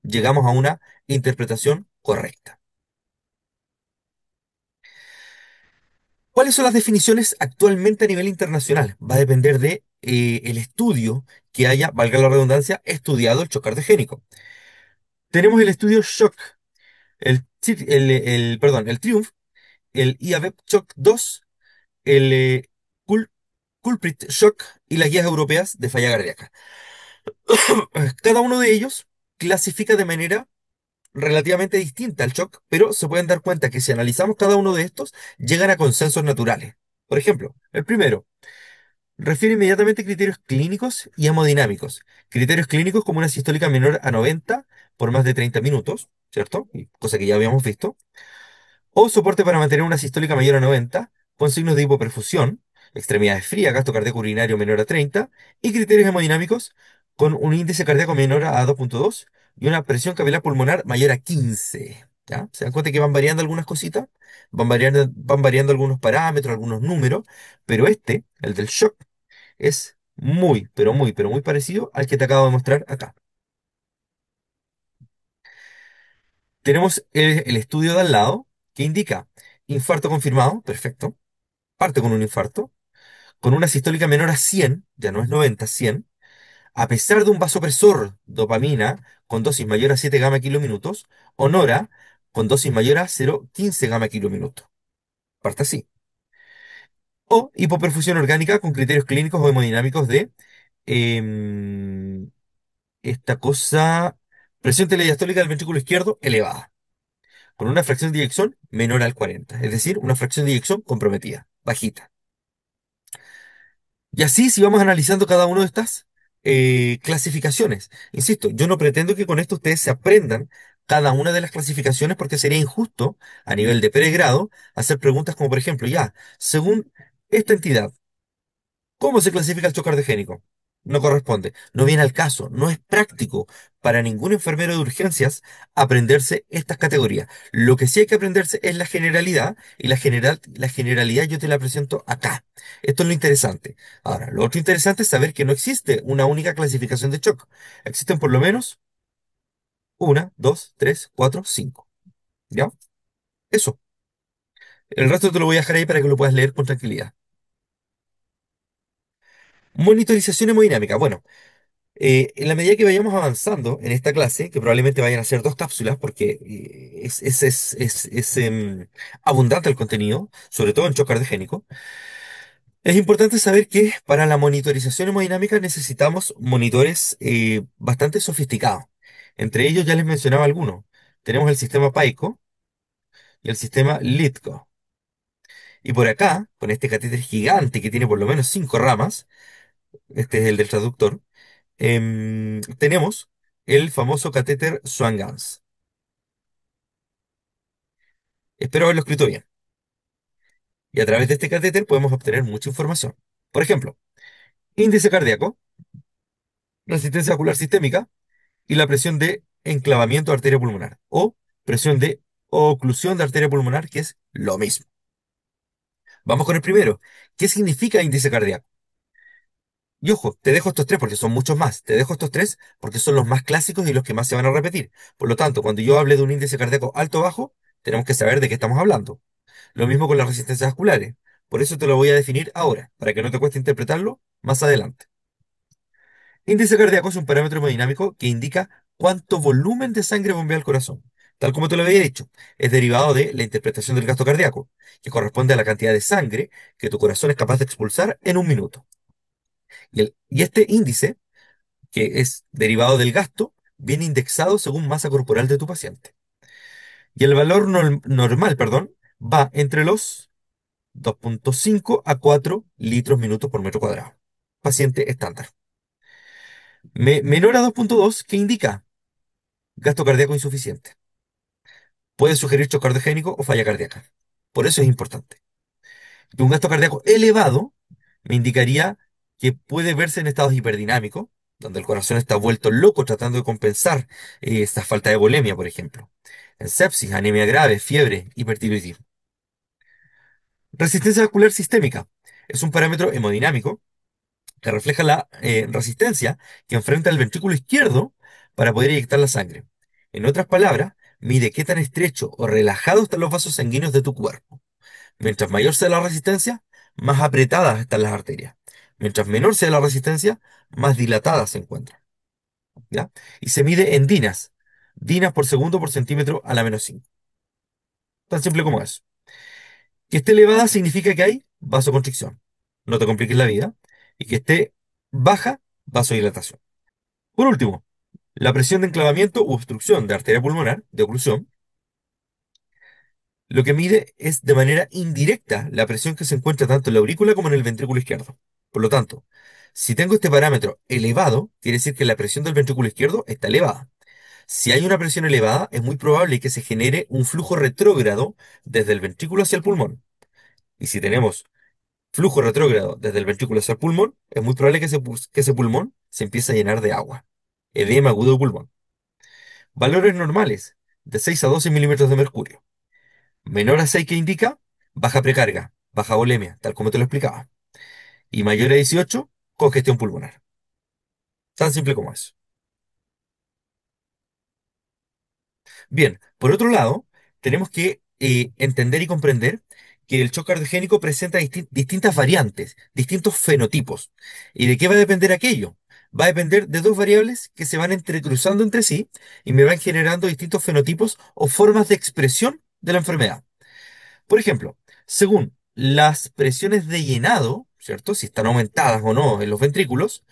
Llegamos a una interpretación correcta. ¿Cuáles son las definiciones actualmente a nivel internacional? Va a depender de el estudio que haya, valga la redundancia, estudiado el shock cardiogénico. Tenemos el estudio SHOCK, el TRIUMPH, el IAVEP SHOCK 2, el Cul- Culprit Shock y las guías europeas de falla cardíaca. Cada uno de ellos clasifica de manera relativamente distinta al shock, pero se pueden dar cuenta que si analizamos cada uno de estos, llegan a consensos naturales. Por ejemplo, el primero refiere inmediatamente a criterios clínicos y hemodinámicos. Criterios clínicos como una sistólica menor a 90 por más de 30 minutos, ¿cierto? Cosa que ya habíamos visto. O soporte para mantener una sistólica mayor a 90, con signos de hipoperfusión, extremidades frías, gasto cardíaco urinario menor a 30, y criterios hemodinámicos con un índice cardíaco menor a 2,2 y una presión capilar pulmonar mayor a 15. ¿Ya? ¿Se dan cuenta que van variando algunas cositas? Van variando algunos parámetros, algunos números, pero el del shock, es muy, pero muy, pero muy parecido al que te acabo de mostrar acá. Tenemos el estudio de al lado que indica infarto confirmado, perfecto, parte con un infarto, con una sistólica menor a 100, ya no es 90, 100, a pesar de un vasopresor dopamina con dosis mayor a 7 gamma kilominutos, o nora con dosis mayor a 0,15 gamma kilominutos. Parte así. O hipoperfusión orgánica con criterios clínicos o hemodinámicos de em, esta cosa, presión telediastólica del ventrículo izquierdo elevada, con una fracción de eyección menor al 40, es decir, una fracción de eyección comprometida, bajita. Y así, si vamos analizando cada una de estas clasificaciones, insisto, yo no pretendo que con esto ustedes se aprendan cada una de las clasificaciones porque sería injusto a nivel de pregrado hacer preguntas como, por ejemplo, ya, según esta entidad, ¿cómo se clasifica el shock cardiogénico? No corresponde, no viene al caso, no es práctico para ningún enfermero de urgencias aprenderse estas categorías. Lo que sí hay que aprenderse es la generalidad y la generalidad yo te la presento acá. Esto es lo interesante. Ahora, lo otro interesante es saber que no existe una única clasificación de shock. Existen por lo menos una, dos, tres, cuatro, cinco. ¿Ya? Eso. El resto te lo voy a dejar ahí para que lo puedas leer con tranquilidad. Monitorización hemodinámica. Bueno. En la medida que vayamos avanzando en esta clase, que probablemente vayan a ser dos cápsulas, porque es abundante el contenido, sobre todo en shock cardiogénico, es importante saber que para la monitorización hemodinámica necesitamos monitores bastante sofisticados. Entre ellos ya les mencionaba algunos. Tenemos el sistema PAICO y el sistema LITCO. Y por acá, con este catéter gigante que tiene por lo menos 5 ramas, este es el del traductor, tenemos el famoso catéter Swan-Ganz. Espero haberlo escrito bien. Y a través de este catéter podemos obtener mucha información. Por ejemplo, índice cardíaco, resistencia ocular sistémica y la presión de enclavamiento de arteria pulmonar o presión de oclusión de arteria pulmonar, que es lo mismo. Vamos con el primero. ¿Qué significa índice cardíaco? Y ojo, te dejo estos tres porque son muchos más. Te dejo estos tres porque son los más clásicos y los que más se van a repetir. Por lo tanto, cuando yo hable de un índice cardíaco alto o bajo, tenemos que saber de qué estamos hablando. Lo mismo con las resistencias vasculares. Por eso te lo voy a definir ahora, para que no te cueste interpretarlo más adelante. Índice cardíaco es un parámetro hemodinámico que indica cuánto volumen de sangre bombea al corazón. Tal como te lo había dicho, es derivado de la interpretación del gasto cardíaco, que corresponde a la cantidad de sangre que tu corazón es capaz de expulsar en un minuto. Y este índice, que es derivado del gasto, viene indexado según masa corporal de tu paciente. Y el valor normal, perdón, va entre los 2,5 a 4 litros minutos por metro cuadrado. Paciente estándar. Menor a 2,2, ¿qué indica? Gasto cardíaco insuficiente. Puede sugerir shock cardiogénico o falla cardíaca. Por eso es importante. Y un gasto cardíaco elevado me indicaría que puede verse en estados hiperdinámicos, donde el corazón está vuelto loco tratando de compensar esta falta de volemia, por ejemplo. En sepsis, anemia grave, fiebre, hipertiroidismo. Resistencia vascular sistémica. Es un parámetro hemodinámico que refleja la resistencia que enfrenta el ventrículo izquierdo para poder inyectar la sangre. En otras palabras, mide qué tan estrecho o relajado están los vasos sanguíneos de tu cuerpo. Mientras mayor sea la resistencia, más apretadas están las arterias. Mientras menor sea la resistencia, más dilatadas se encuentran. ¿Ya? Y se mide en dinas. Dinas por segundo por centímetro a la -5. Tan simple como eso. Que esté elevada significa que hay vasoconstricción. No te compliques la vida. Y que esté baja, vasodilatación. Por último, la presión de enclavamiento u obstrucción de arteria pulmonar, de oclusión, lo que mide es de manera indirecta la presión que se encuentra tanto en la aurícula como en el ventrículo izquierdo. Por lo tanto, si tengo este parámetro elevado, quiere decir que la presión del ventrículo izquierdo está elevada. Si hay una presión elevada, es muy probable que se genere un flujo retrógrado desde el ventrículo hacia el pulmón. Y si tenemos flujo retrógrado desde el ventrículo hacia el pulmón, es muy probable que ese pulmón se empiece a llenar de agua. Edema agudo de pulmón. Valores normales, de 6 a 12 milímetros de mercurio. Menor a 6 que indica baja precarga, baja volemia, tal como te lo explicaba. Y mayor a 18, congestión pulmonar. Tan simple como eso. Bien, por otro lado, tenemos que entender y comprender que el shock cardiogénico presenta distintas variantes, distintos fenotipos. ¿Y de qué va a depender aquello? Va a depender de dos variables que se van entrecruzando entre sí y me van generando distintos fenotipos o formas de expresión de la enfermedad. Por ejemplo, según las presiones de llenado, ¿cierto? Si están aumentadas o no en los ventrículos,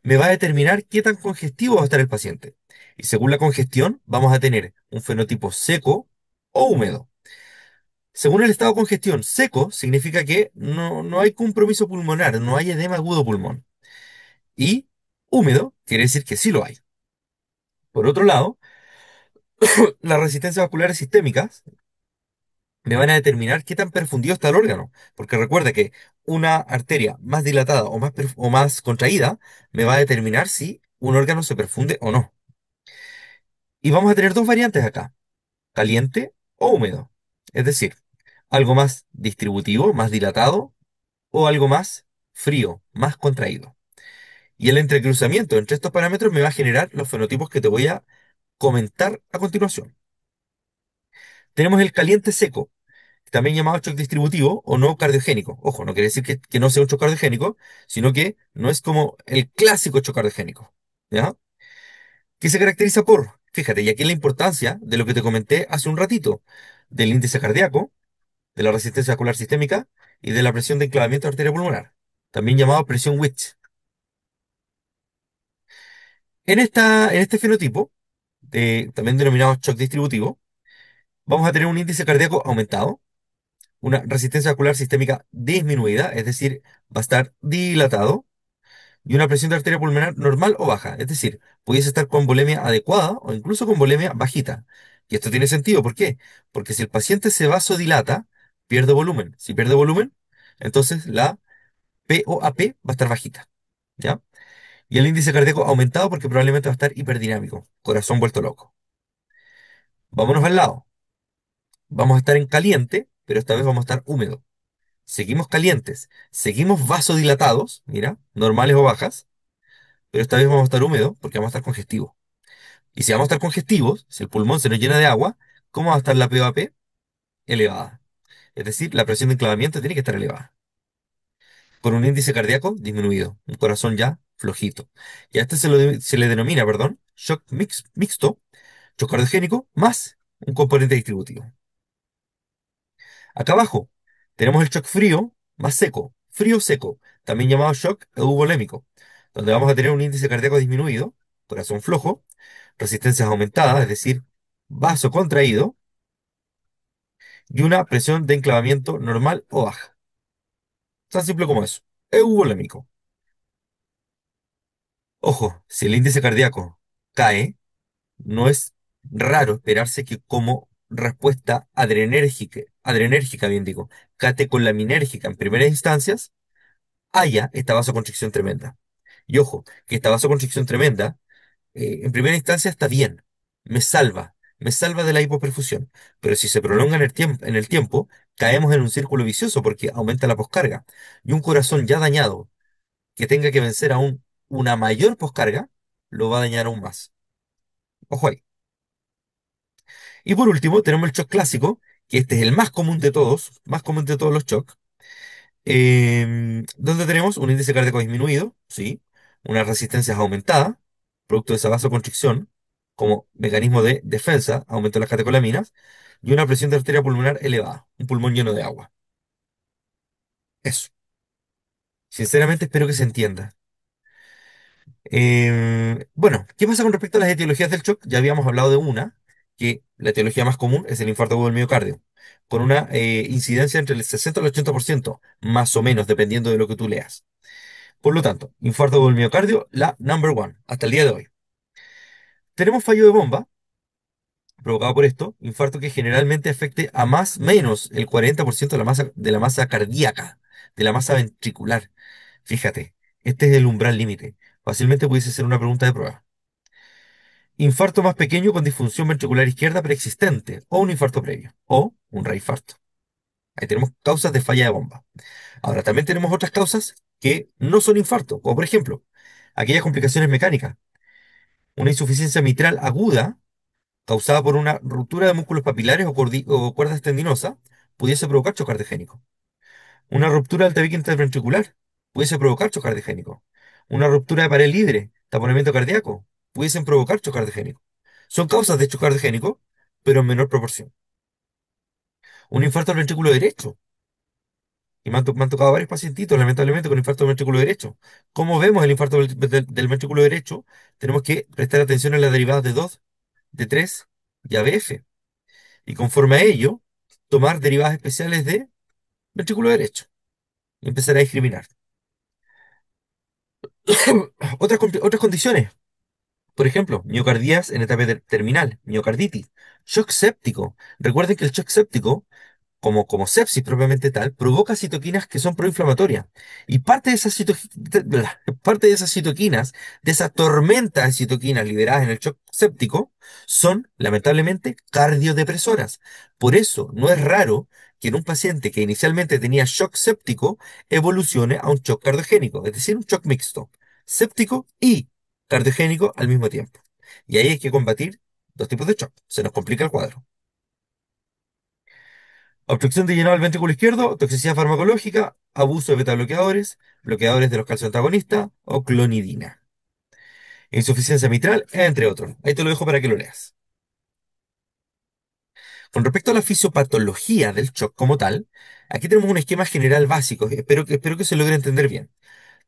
me va a determinar qué tan congestivo va a estar el paciente. Y según la congestión, vamos a tener un fenotipo seco o húmedo. Según el estado de congestión, seco significa que no hay compromiso pulmonar, no hay edema agudo pulmón. Y húmedo quiere decir que sí lo hay. Por otro lado, las resistencias vasculares sistémicas me van a determinar qué tan perfundido está el órgano. Porque recuerda que una arteria más dilatada o más contraída me va a determinar si un órgano se perfunde o no. Y vamos a tener dos variantes acá, caliente o húmedo. Es decir, algo más distributivo, más dilatado, o algo más frío, más contraído. Y el entrecruzamiento entre estos parámetros me va a generar los fenotipos que te voy a comentar a continuación. Tenemos el caliente seco, también llamado shock distributivo o no cardiogénico. Ojo, no quiere decir que no sea un shock cardiogénico, sino que no es como el clásico shock cardiogénico. ¿Ya? Que se caracteriza por, fíjate, y aquí la importancia de lo que te comenté hace un ratito, del índice cardíaco, de la resistencia vascular sistémica y de la presión de enclavamiento de arteria pulmonar, también llamado presión Witch. En este fenotipo, también denominado shock distributivo, vamos a tener un índice cardíaco aumentado, una resistencia vascular sistémica disminuida, es decir, va a estar dilatado, y una presión de arteria pulmonar normal o baja, es decir, pudiese estar con volemia adecuada o incluso con volemia bajita. Y esto tiene sentido, ¿por qué? Porque si el paciente se vasodilata, pierde volumen. Si pierde volumen, entonces la POAP va a estar bajita, ¿ya? Y el índice cardíaco aumentado porque probablemente va a estar hiperdinámico, corazón vuelto loco. Vámonos al lado. Vamos a estar en caliente, pero esta vez vamos a estar húmedo. Seguimos calientes, seguimos vasodilatados, mira, normales o bajas, pero esta vez vamos a estar húmedos porque vamos a estar congestivos. Y si vamos a estar congestivos, si el pulmón se nos llena de agua, ¿cómo va a estar la POAP? Elevada. Es decir, la presión de enclavamiento tiene que estar elevada. Con un índice cardíaco disminuido, un corazón ya flojito. Y a este se le denomina, perdón, shock mixto, shock cardiogénico más un componente distributivo. Acá abajo tenemos el shock frío más seco, frío seco, también llamado shock euvolémico, donde vamos a tener un índice cardíaco disminuido, corazón flojo, resistencias aumentadas, es decir, vaso contraído, y una presión de enclavamiento normal o baja. Tan simple como eso. Euvolémico. Ojo, si el índice cardíaco cae, no es raro esperarse que como respuesta adrenérgica, bien digo, catecolaminérgica en primeras instancias, haya esta vasoconstricción tremenda. Y ojo, que esta vasoconstricción tremenda, en primera instancia está bien, me salva de la hipoperfusión, pero si se prolonga en el tiempo, caemos en un círculo vicioso porque aumenta la poscarga. Y un corazón ya dañado que tenga que vencer aún una mayor poscarga, lo va a dañar aún más. Ojo ahí. Y por último, tenemos el shock clásico, que este es el más común de todos los shocks, donde tenemos un índice cardíaco disminuido, ¿sí? Una resistencia aumentada, producto de esa vasoconstricción, como mecanismo de defensa, aumento de las catecolaminas, y una presión de arteria pulmonar elevada, un pulmón lleno de agua. Eso. Sinceramente espero que se entienda. Bueno, ¿qué pasa con respecto a las etiologías del shock? Ya habíamos hablado de una, que la etiología más común es el infarto agudo del miocardio, con una incidencia entre el 60 y el 80%, más o menos, dependiendo de lo que tú leas. Por lo tanto, infarto agudo del miocardio, la number one, hasta el día de hoy. Tenemos fallo de bomba, provocado por esto, infarto que generalmente afecte a más menos el 40% de la masa cardíaca, de la masa ventricular. Fíjate, este es el umbral límite. Fácilmente pudiese ser una pregunta de prueba. Infarto más pequeño con disfunción ventricular izquierda preexistente o un infarto previo o un reinfarto. Ahí tenemos causas de falla de bomba. Ahora, también tenemos otras causas que no son infarto, como por ejemplo, aquellas complicaciones mecánicas. Una insuficiencia mitral aguda causada por una ruptura de músculos papilares o cuerdas tendinosas pudiese provocar choque cardiogénico. Una ruptura del tabique interventricular pudiese provocar choque cardiogénico. Una ruptura de pared libre, taponamiento cardíaco, pudiesen provocar choque cardiogénico. Son causas de choque cardiogénico, pero en menor proporción. Un infarto al ventrículo derecho. Y me han tocado varios pacientitos, lamentablemente, con infarto del ventrículo derecho. ¿Cómo vemos el infarto del ventrículo derecho? Tenemos que prestar atención a las derivadas de 2, de 3 y ABF. Y conforme a ello, tomar derivadas especiales de ventrículo derecho y empezar a discriminar. Otras condiciones. Por ejemplo, miocardías en etapa terminal, miocarditis, shock séptico. Recuerden que el shock séptico, como sepsis propiamente tal, provoca citoquinas que son proinflamatorias. Y parte de esas citoquinas, de esa tormenta de citoquinas liberadas en el shock séptico, son, lamentablemente, cardiodepresoras. Por eso, no es raro que en un paciente que inicialmente tenía shock séptico, evolucione a un shock cardiogénico, es decir, un shock mixto, séptico y cardiogénico al mismo tiempo. Y ahí hay que combatir dos tipos de shock. Se nos complica el cuadro. Obstrucción de llenado del ventrículo izquierdo, toxicidad farmacológica, abuso de betabloqueadores, bloqueadores de los calcioantagonistas o clonidina. Insuficiencia mitral, entre otros. Ahí te lo dejo para que lo leas. Con respecto a la fisiopatología del shock como tal, aquí tenemos un esquema general básico, espero que se logre entender bien.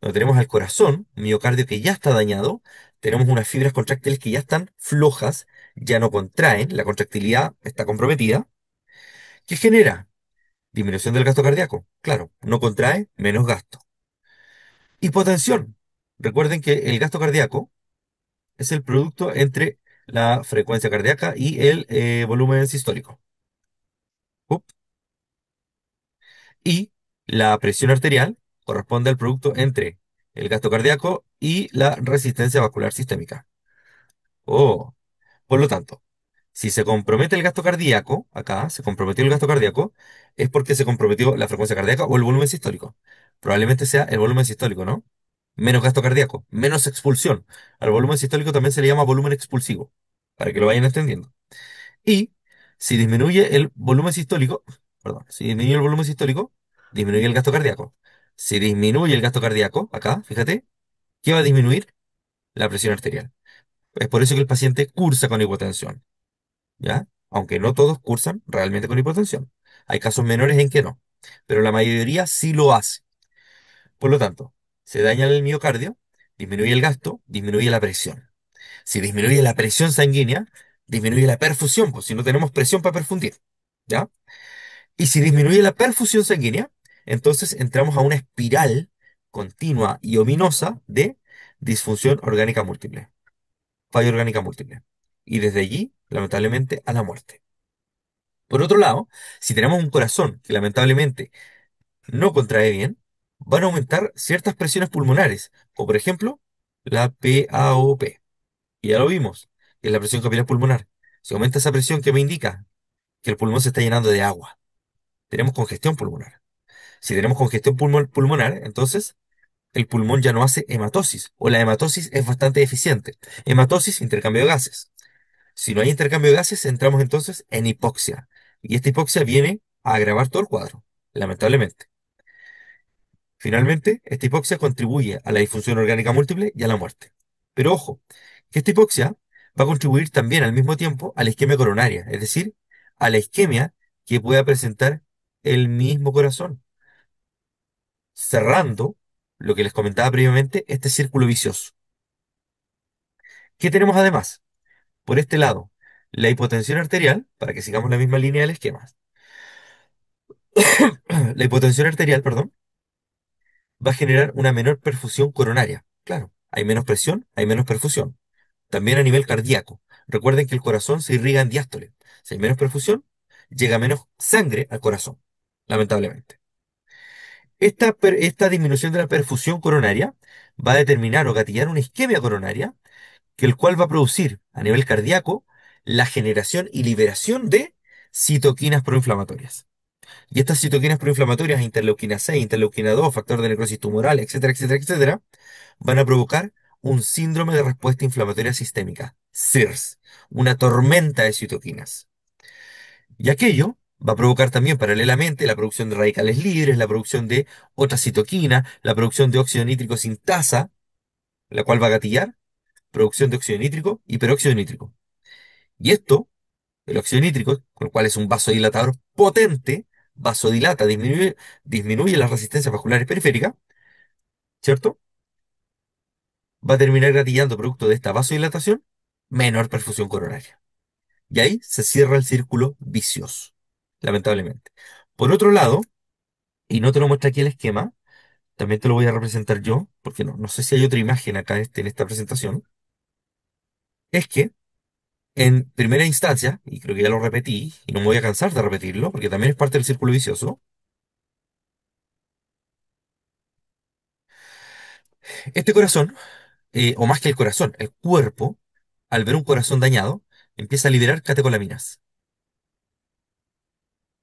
Donde tenemos al corazón, un miocardio que ya está dañado, tenemos unas fibras contráctiles que ya están flojas, ya no contraen, la contractilidad está comprometida. ¿Qué genera? Disminución del gasto cardíaco. Claro, no contrae, menos gasto. Hipotensión. Recuerden que el gasto cardíaco es el producto entre la frecuencia cardíaca y el volumen sistólico. Up. Y la presión arterial corresponde al producto entre el gasto cardíaco y la resistencia vascular sistémica. Oh, por lo tanto, si se compromete el gasto cardíaco, acá se comprometió el gasto cardíaco, es porque se comprometió la frecuencia cardíaca o el volumen sistólico. Probablemente sea el volumen sistólico, ¿no? Menos gasto cardíaco, menos expulsión. Al volumen sistólico también se le llama volumen expulsivo, para que lo vayan entendiendo. Y si disminuye el volumen sistólico, perdón, si disminuye el volumen sistólico, disminuye el gasto cardíaco. Si disminuye el gasto cardíaco, acá, fíjate, ¿qué va a disminuir? La presión arterial. Es por eso que el paciente cursa con hipotensión, ¿ya? Aunque no todos cursan realmente con hipotensión. Hay casos menores en que no, pero la mayoría sí lo hace. Por lo tanto, se daña el miocardio, disminuye el gasto, disminuye la presión. Si disminuye la presión sanguínea, disminuye la perfusión, pues si no tenemos presión para perfundir, ¿ya? Y si disminuye la perfusión sanguínea, entonces entramos a una espiral continua y ominosa de disfunción orgánica múltiple, falla orgánica múltiple. Y desde allí, lamentablemente, a la muerte. Por otro lado, si tenemos un corazón que lamentablemente no contrae bien, van a aumentar ciertas presiones pulmonares, como por ejemplo la PaO-P. Y ya lo vimos, que es la presión capilar pulmonar. Si aumenta esa presión, ¿qué me indica? Que el pulmón se está llenando de agua. Tenemos congestión pulmonar. Si tenemos congestión pulmonar, entonces el pulmón ya no hace hematosis, o la hematosis es bastante eficiente. Hematosis, intercambio de gases. Si no hay intercambio de gases, entramos entonces en hipoxia. Y esta hipoxia viene a agravar todo el cuadro, lamentablemente. Finalmente, esta hipoxia contribuye a la disfunción orgánica múltiple y a la muerte. Pero ojo, que esta hipoxia va a contribuir también al mismo tiempo a la isquemia coronaria, es decir, a la isquemia que pueda presentar el mismo corazón, cerrando lo que les comentaba previamente, este círculo vicioso. ¿Qué tenemos además? Por este lado, la hipotensión arterial, para que sigamos la misma línea del esquema. La hipotensión arterial, perdón, va a generar una menor perfusión coronaria. Claro, hay menos presión, hay menos perfusión. También a nivel cardíaco. Recuerden que el corazón se irriga en diástole. Si hay menos perfusión, llega menos sangre al corazón, lamentablemente. Esta disminución de la perfusión coronaria va a determinar o gatillar una isquemia coronaria, que el cual va a producir a nivel cardíaco la generación y liberación de citoquinas proinflamatorias. Y estas citoquinas proinflamatorias, interleuquina 6, interleuquina 2, factor de necrosis tumoral, etcétera, etcétera, etcétera, van a provocar un síndrome de respuesta inflamatoria sistémica, SIRS, una tormenta de citoquinas. Y aquello va a provocar también paralelamente la producción de radicales libres, la producción de otra citoquina, la producción de óxido nítrico sintasa, la cual va a gatillar producción de óxido nítrico y peróxido nítrico. Y esto, el óxido nítrico, con lo cual es un vasodilatador potente, vasodilata, disminuye la resistencia vascular periférica, ¿cierto? Va a terminar gatillando producto de esta vasodilatación, menor perfusión coronaria. Y ahí se cierra el círculo vicioso, lamentablemente. Por otro lado, y no te lo muestra aquí el esquema, también te lo voy a representar yo, porque no sé si hay otra imagen acá en esta presentación, es que en primera instancia, y creo que ya lo repetí, y no me voy a cansar de repetirlo, porque también es parte del círculo vicioso, este corazón, o más que el corazón, el cuerpo, al ver un corazón dañado, empieza a liberar catecolaminas.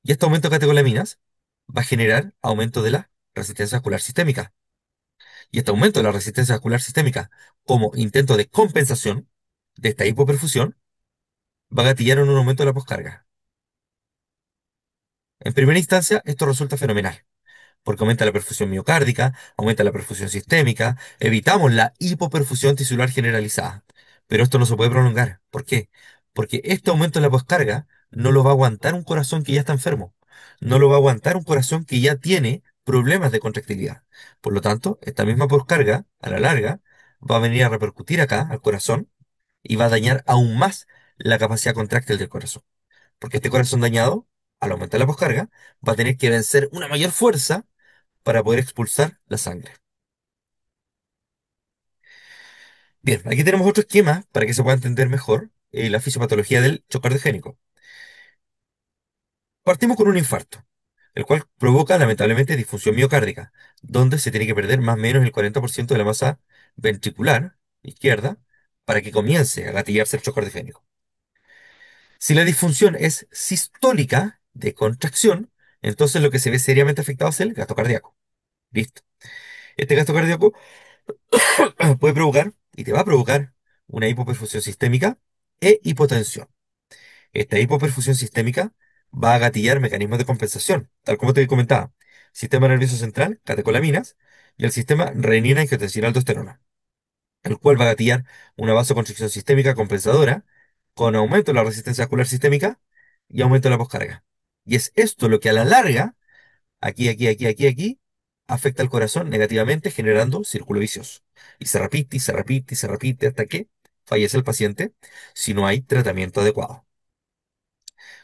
Y este aumento de catecolaminas va a generar aumento de la resistencia vascular sistémica. Y este aumento de la resistencia vascular sistémica, como intento de compensación de esta hipoperfusión, va a gatillar en un aumento de la poscarga. En primera instancia, esto resulta fenomenal, porque aumenta la perfusión miocárdica, aumenta la perfusión sistémica, evitamos la hipoperfusión tisular generalizada. Pero esto no se puede prolongar. ¿Por qué? Porque este aumento en la poscarga no lo va a aguantar un corazón que ya está enfermo. No lo va a aguantar un corazón que ya tiene problemas de contractilidad. Por lo tanto, esta misma poscarga, a la larga, va a venir a repercutir acá al corazón y va a dañar aún más la capacidad contráctil del corazón. Porque este corazón dañado, al aumentar la poscarga, va a tener que vencer una mayor fuerza para poder expulsar la sangre. Bien, aquí tenemos otro esquema para que se pueda entender mejor la fisiopatología del shock cardiogénico. Partimos con un infarto, el cual provoca lamentablemente disfunción miocárdica, donde se tiene que perder más o menos el 40% de la masa ventricular izquierda para que comience a gatillarse el shock cardiogénico. Si la disfunción es sistólica de contracción, entonces lo que se ve seriamente afectado es el gasto cardíaco. Listo. Este gasto cardíaco puede provocar y te va a provocar una hipoperfusión sistémica e hipotensión. Esta hipoperfusión sistémica va a gatillar mecanismos de compensación, tal como te comentaba. Sistema nervioso central, catecolaminas, y el sistema renina-angiotensina-aldosterona, el cual va a gatillar una vasoconstricción sistémica compensadora con aumento de la resistencia vascular sistémica y aumento de la poscarga. Y es esto lo que a la larga, aquí, afecta al corazón negativamente, generando círculo vicioso. Y se repite, y se repite, y se repite hasta que fallece el paciente si no hay tratamiento adecuado.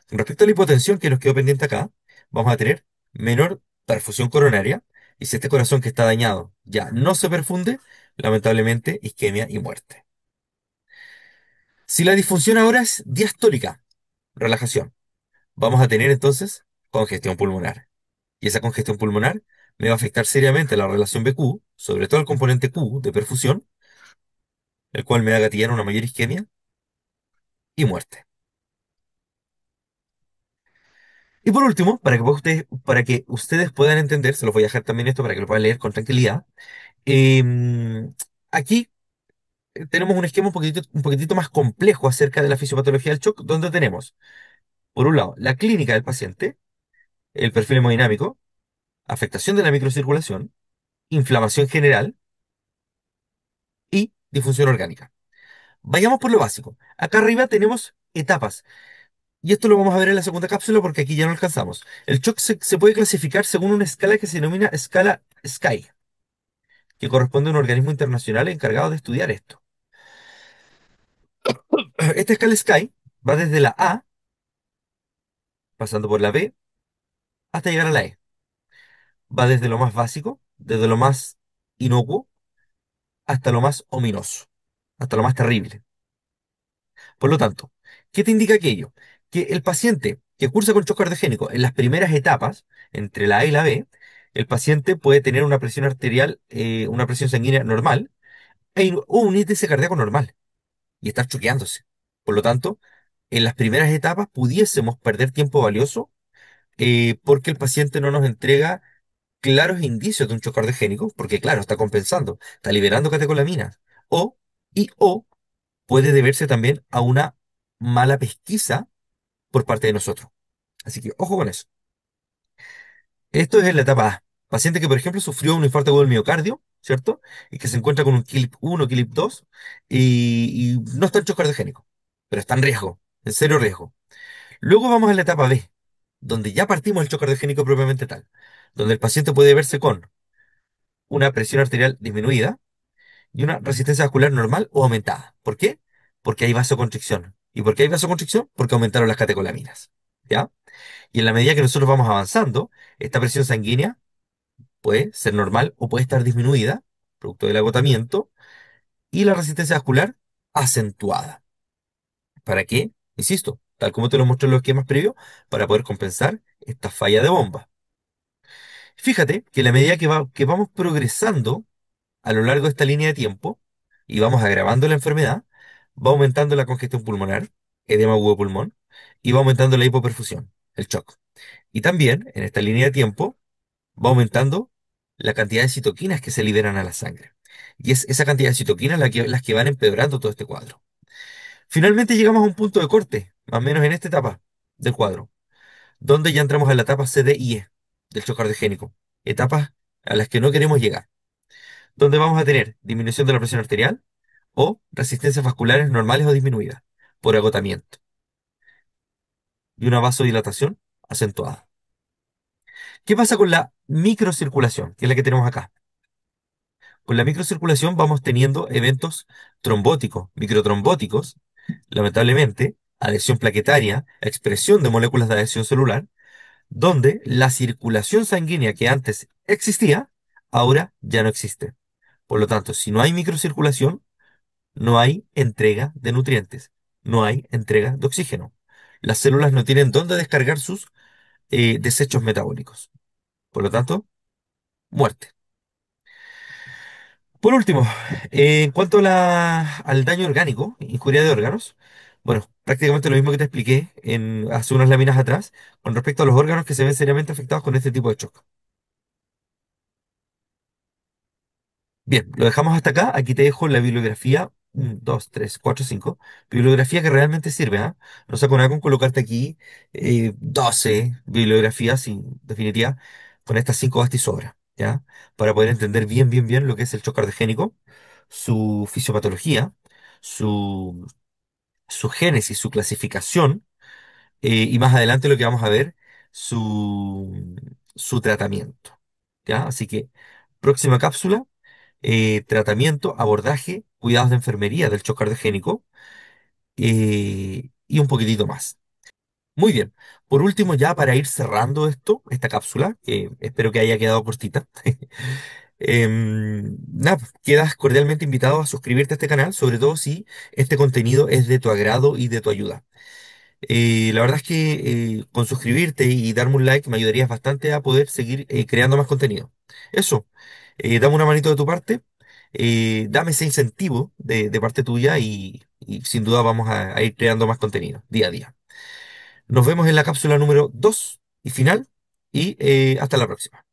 Con respecto a la hipotensión que nos quedó pendiente acá, vamos a tener menor perfusión coronaria. Y si este corazón que está dañado ya no se perfunde, lamentablemente isquemia y muerte. Si la disfunción ahora es diastólica, relajación, vamos a tener entonces congestión pulmonar. Y esa congestión pulmonar me va a afectar seriamente la relación BQ, sobre todo el componente Q de perfusión, el cual me va a gatillar una mayor isquemia y muerte. Y por último, para que ustedes puedan entender, se los voy a dejar también esto para que lo puedan leer con tranquilidad. Aquí tenemos un esquema un poquitito más complejo acerca de la fisiopatología del shock, donde tenemos, por un lado, la clínica del paciente, el perfil hemodinámico, afectación de la microcirculación, inflamación general y disfunción orgánica. Vayamos por lo básico. Acá arriba tenemos etapas. Y esto lo vamos a ver en la segunda cápsula porque aquí ya no alcanzamos. El shock se puede clasificar según una escala que se denomina escala SKY, que corresponde a un organismo internacional encargado de estudiar esto. Esta escala SKY va desde la A, pasando por la B, hasta llegar a la E. Va desde lo más básico, desde lo más inocuo, hasta lo más ominoso, hasta lo más terrible. Por lo tanto, ¿qué te indica aquello? Que el paciente que cursa con shock cardiogénico en las primeras etapas, entre la A y la B, el paciente puede tener una presión arterial, una presión sanguínea normal o un índice cardíaco normal y estar choqueándose. Por lo tanto, en las primeras etapas pudiésemos perder tiempo valioso porque el paciente no nos entrega claros indicios de un shock cardiogénico, porque claro, está compensando, está liberando catecolaminas, o, o puede deberse también a una mala pesquisa por parte de nosotros. Así que ojo con eso. Esto es en la etapa A. Paciente que, por ejemplo, sufrió un infarto agudo del miocardio, ¿cierto? Y que se encuentra con un KILIP 1, KILIP 2 y no está en shock cardiogénico, pero está en riesgo, en serio riesgo. Luego vamos a la etapa B, donde ya partimos el shock cardiogénico propiamente tal, donde el paciente puede verse con una presión arterial disminuida y una resistencia vascular normal o aumentada. ¿Por qué? Porque hay vasoconstricción. ¿Y por qué hay vasoconstricción? Porque aumentaron las catecolaminas. ¿Ya? Y en la medida que nosotros vamos avanzando, esta presión sanguínea puede ser normal o puede estar disminuida, producto del agotamiento, y la resistencia vascular acentuada. ¿Para qué? Insisto, tal como te lo mostré en los esquemas previos, para poder compensar esta falla de bomba. Fíjate que en la medida que vamos progresando a lo largo de esta línea de tiempo y vamos agravando la enfermedad, va aumentando la congestión pulmonar, edema agudo de pulmón, y va aumentando la hipoperfusión, el shock. Y también, en esta línea de tiempo, va aumentando la cantidad de citoquinas que se liberan a la sangre. Y es esa cantidad de citoquinas las que van empeorando todo este cuadro. Finalmente llegamos a un punto de corte, más o menos en esta etapa del cuadro, donde ya entramos a la etapa C, D y E del shock cardiogénico, etapas a las que no queremos llegar, donde vamos a tener disminución de la presión arterial o resistencias vasculares normales o disminuidas por agotamiento y una vasodilatación acentuada. ¿Qué pasa con la microcirculación, que es la que tenemos acá? Con la microcirculación vamos teniendo eventos trombóticos, microtrombóticos, lamentablemente, adhesión plaquetaria, expresión de moléculas de adhesión celular, donde la circulación sanguínea que antes existía, ahora ya no existe. Por lo tanto, si no hay microcirculación, no hay entrega de nutrientes, no hay entrega de oxígeno. Las células no tienen dónde descargar sus desechos metabólicos. Por lo tanto, muerte. Por último, en cuanto a al daño orgánico, injuria de órganos, bueno, prácticamente lo mismo que te expliqué hace unas láminas atrás con respecto a los órganos que se ven seriamente afectados con este tipo de shock. Bien, lo dejamos hasta acá. Aquí te dejo la bibliografía 1, 2, 3, 4, 5. Bibliografía que realmente sirve, ¿ah? No saco nada con colocarte aquí 12 bibliografías, en definitiva, con estas 5 basta y sobra, ¿ya? Para poder entender bien lo que es el shock cardiogénico, su fisiopatología, su, su génesis, su clasificación, y más adelante lo que vamos a ver, su tratamiento, ¿ya? Así que, próxima cápsula tratamiento, abordaje, cuidados de enfermería del shock cardiogénico y un poquitito más. Muy bien. Por último, ya para ir cerrando esta cápsula, que espero que haya quedado cortita. Nada, pues, quedas cordialmente invitado a suscribirte a este canal, sobre todo si este contenido es de tu agrado y de tu ayuda. La verdad es que con suscribirte y darme un like me ayudarías bastante a poder seguir creando más contenido. Eso, dame una manito de tu parte, dame ese incentivo de parte tuya y sin duda vamos a ir creando más contenido día a día. Nos vemos en la cápsula número 2 y final y hasta la próxima.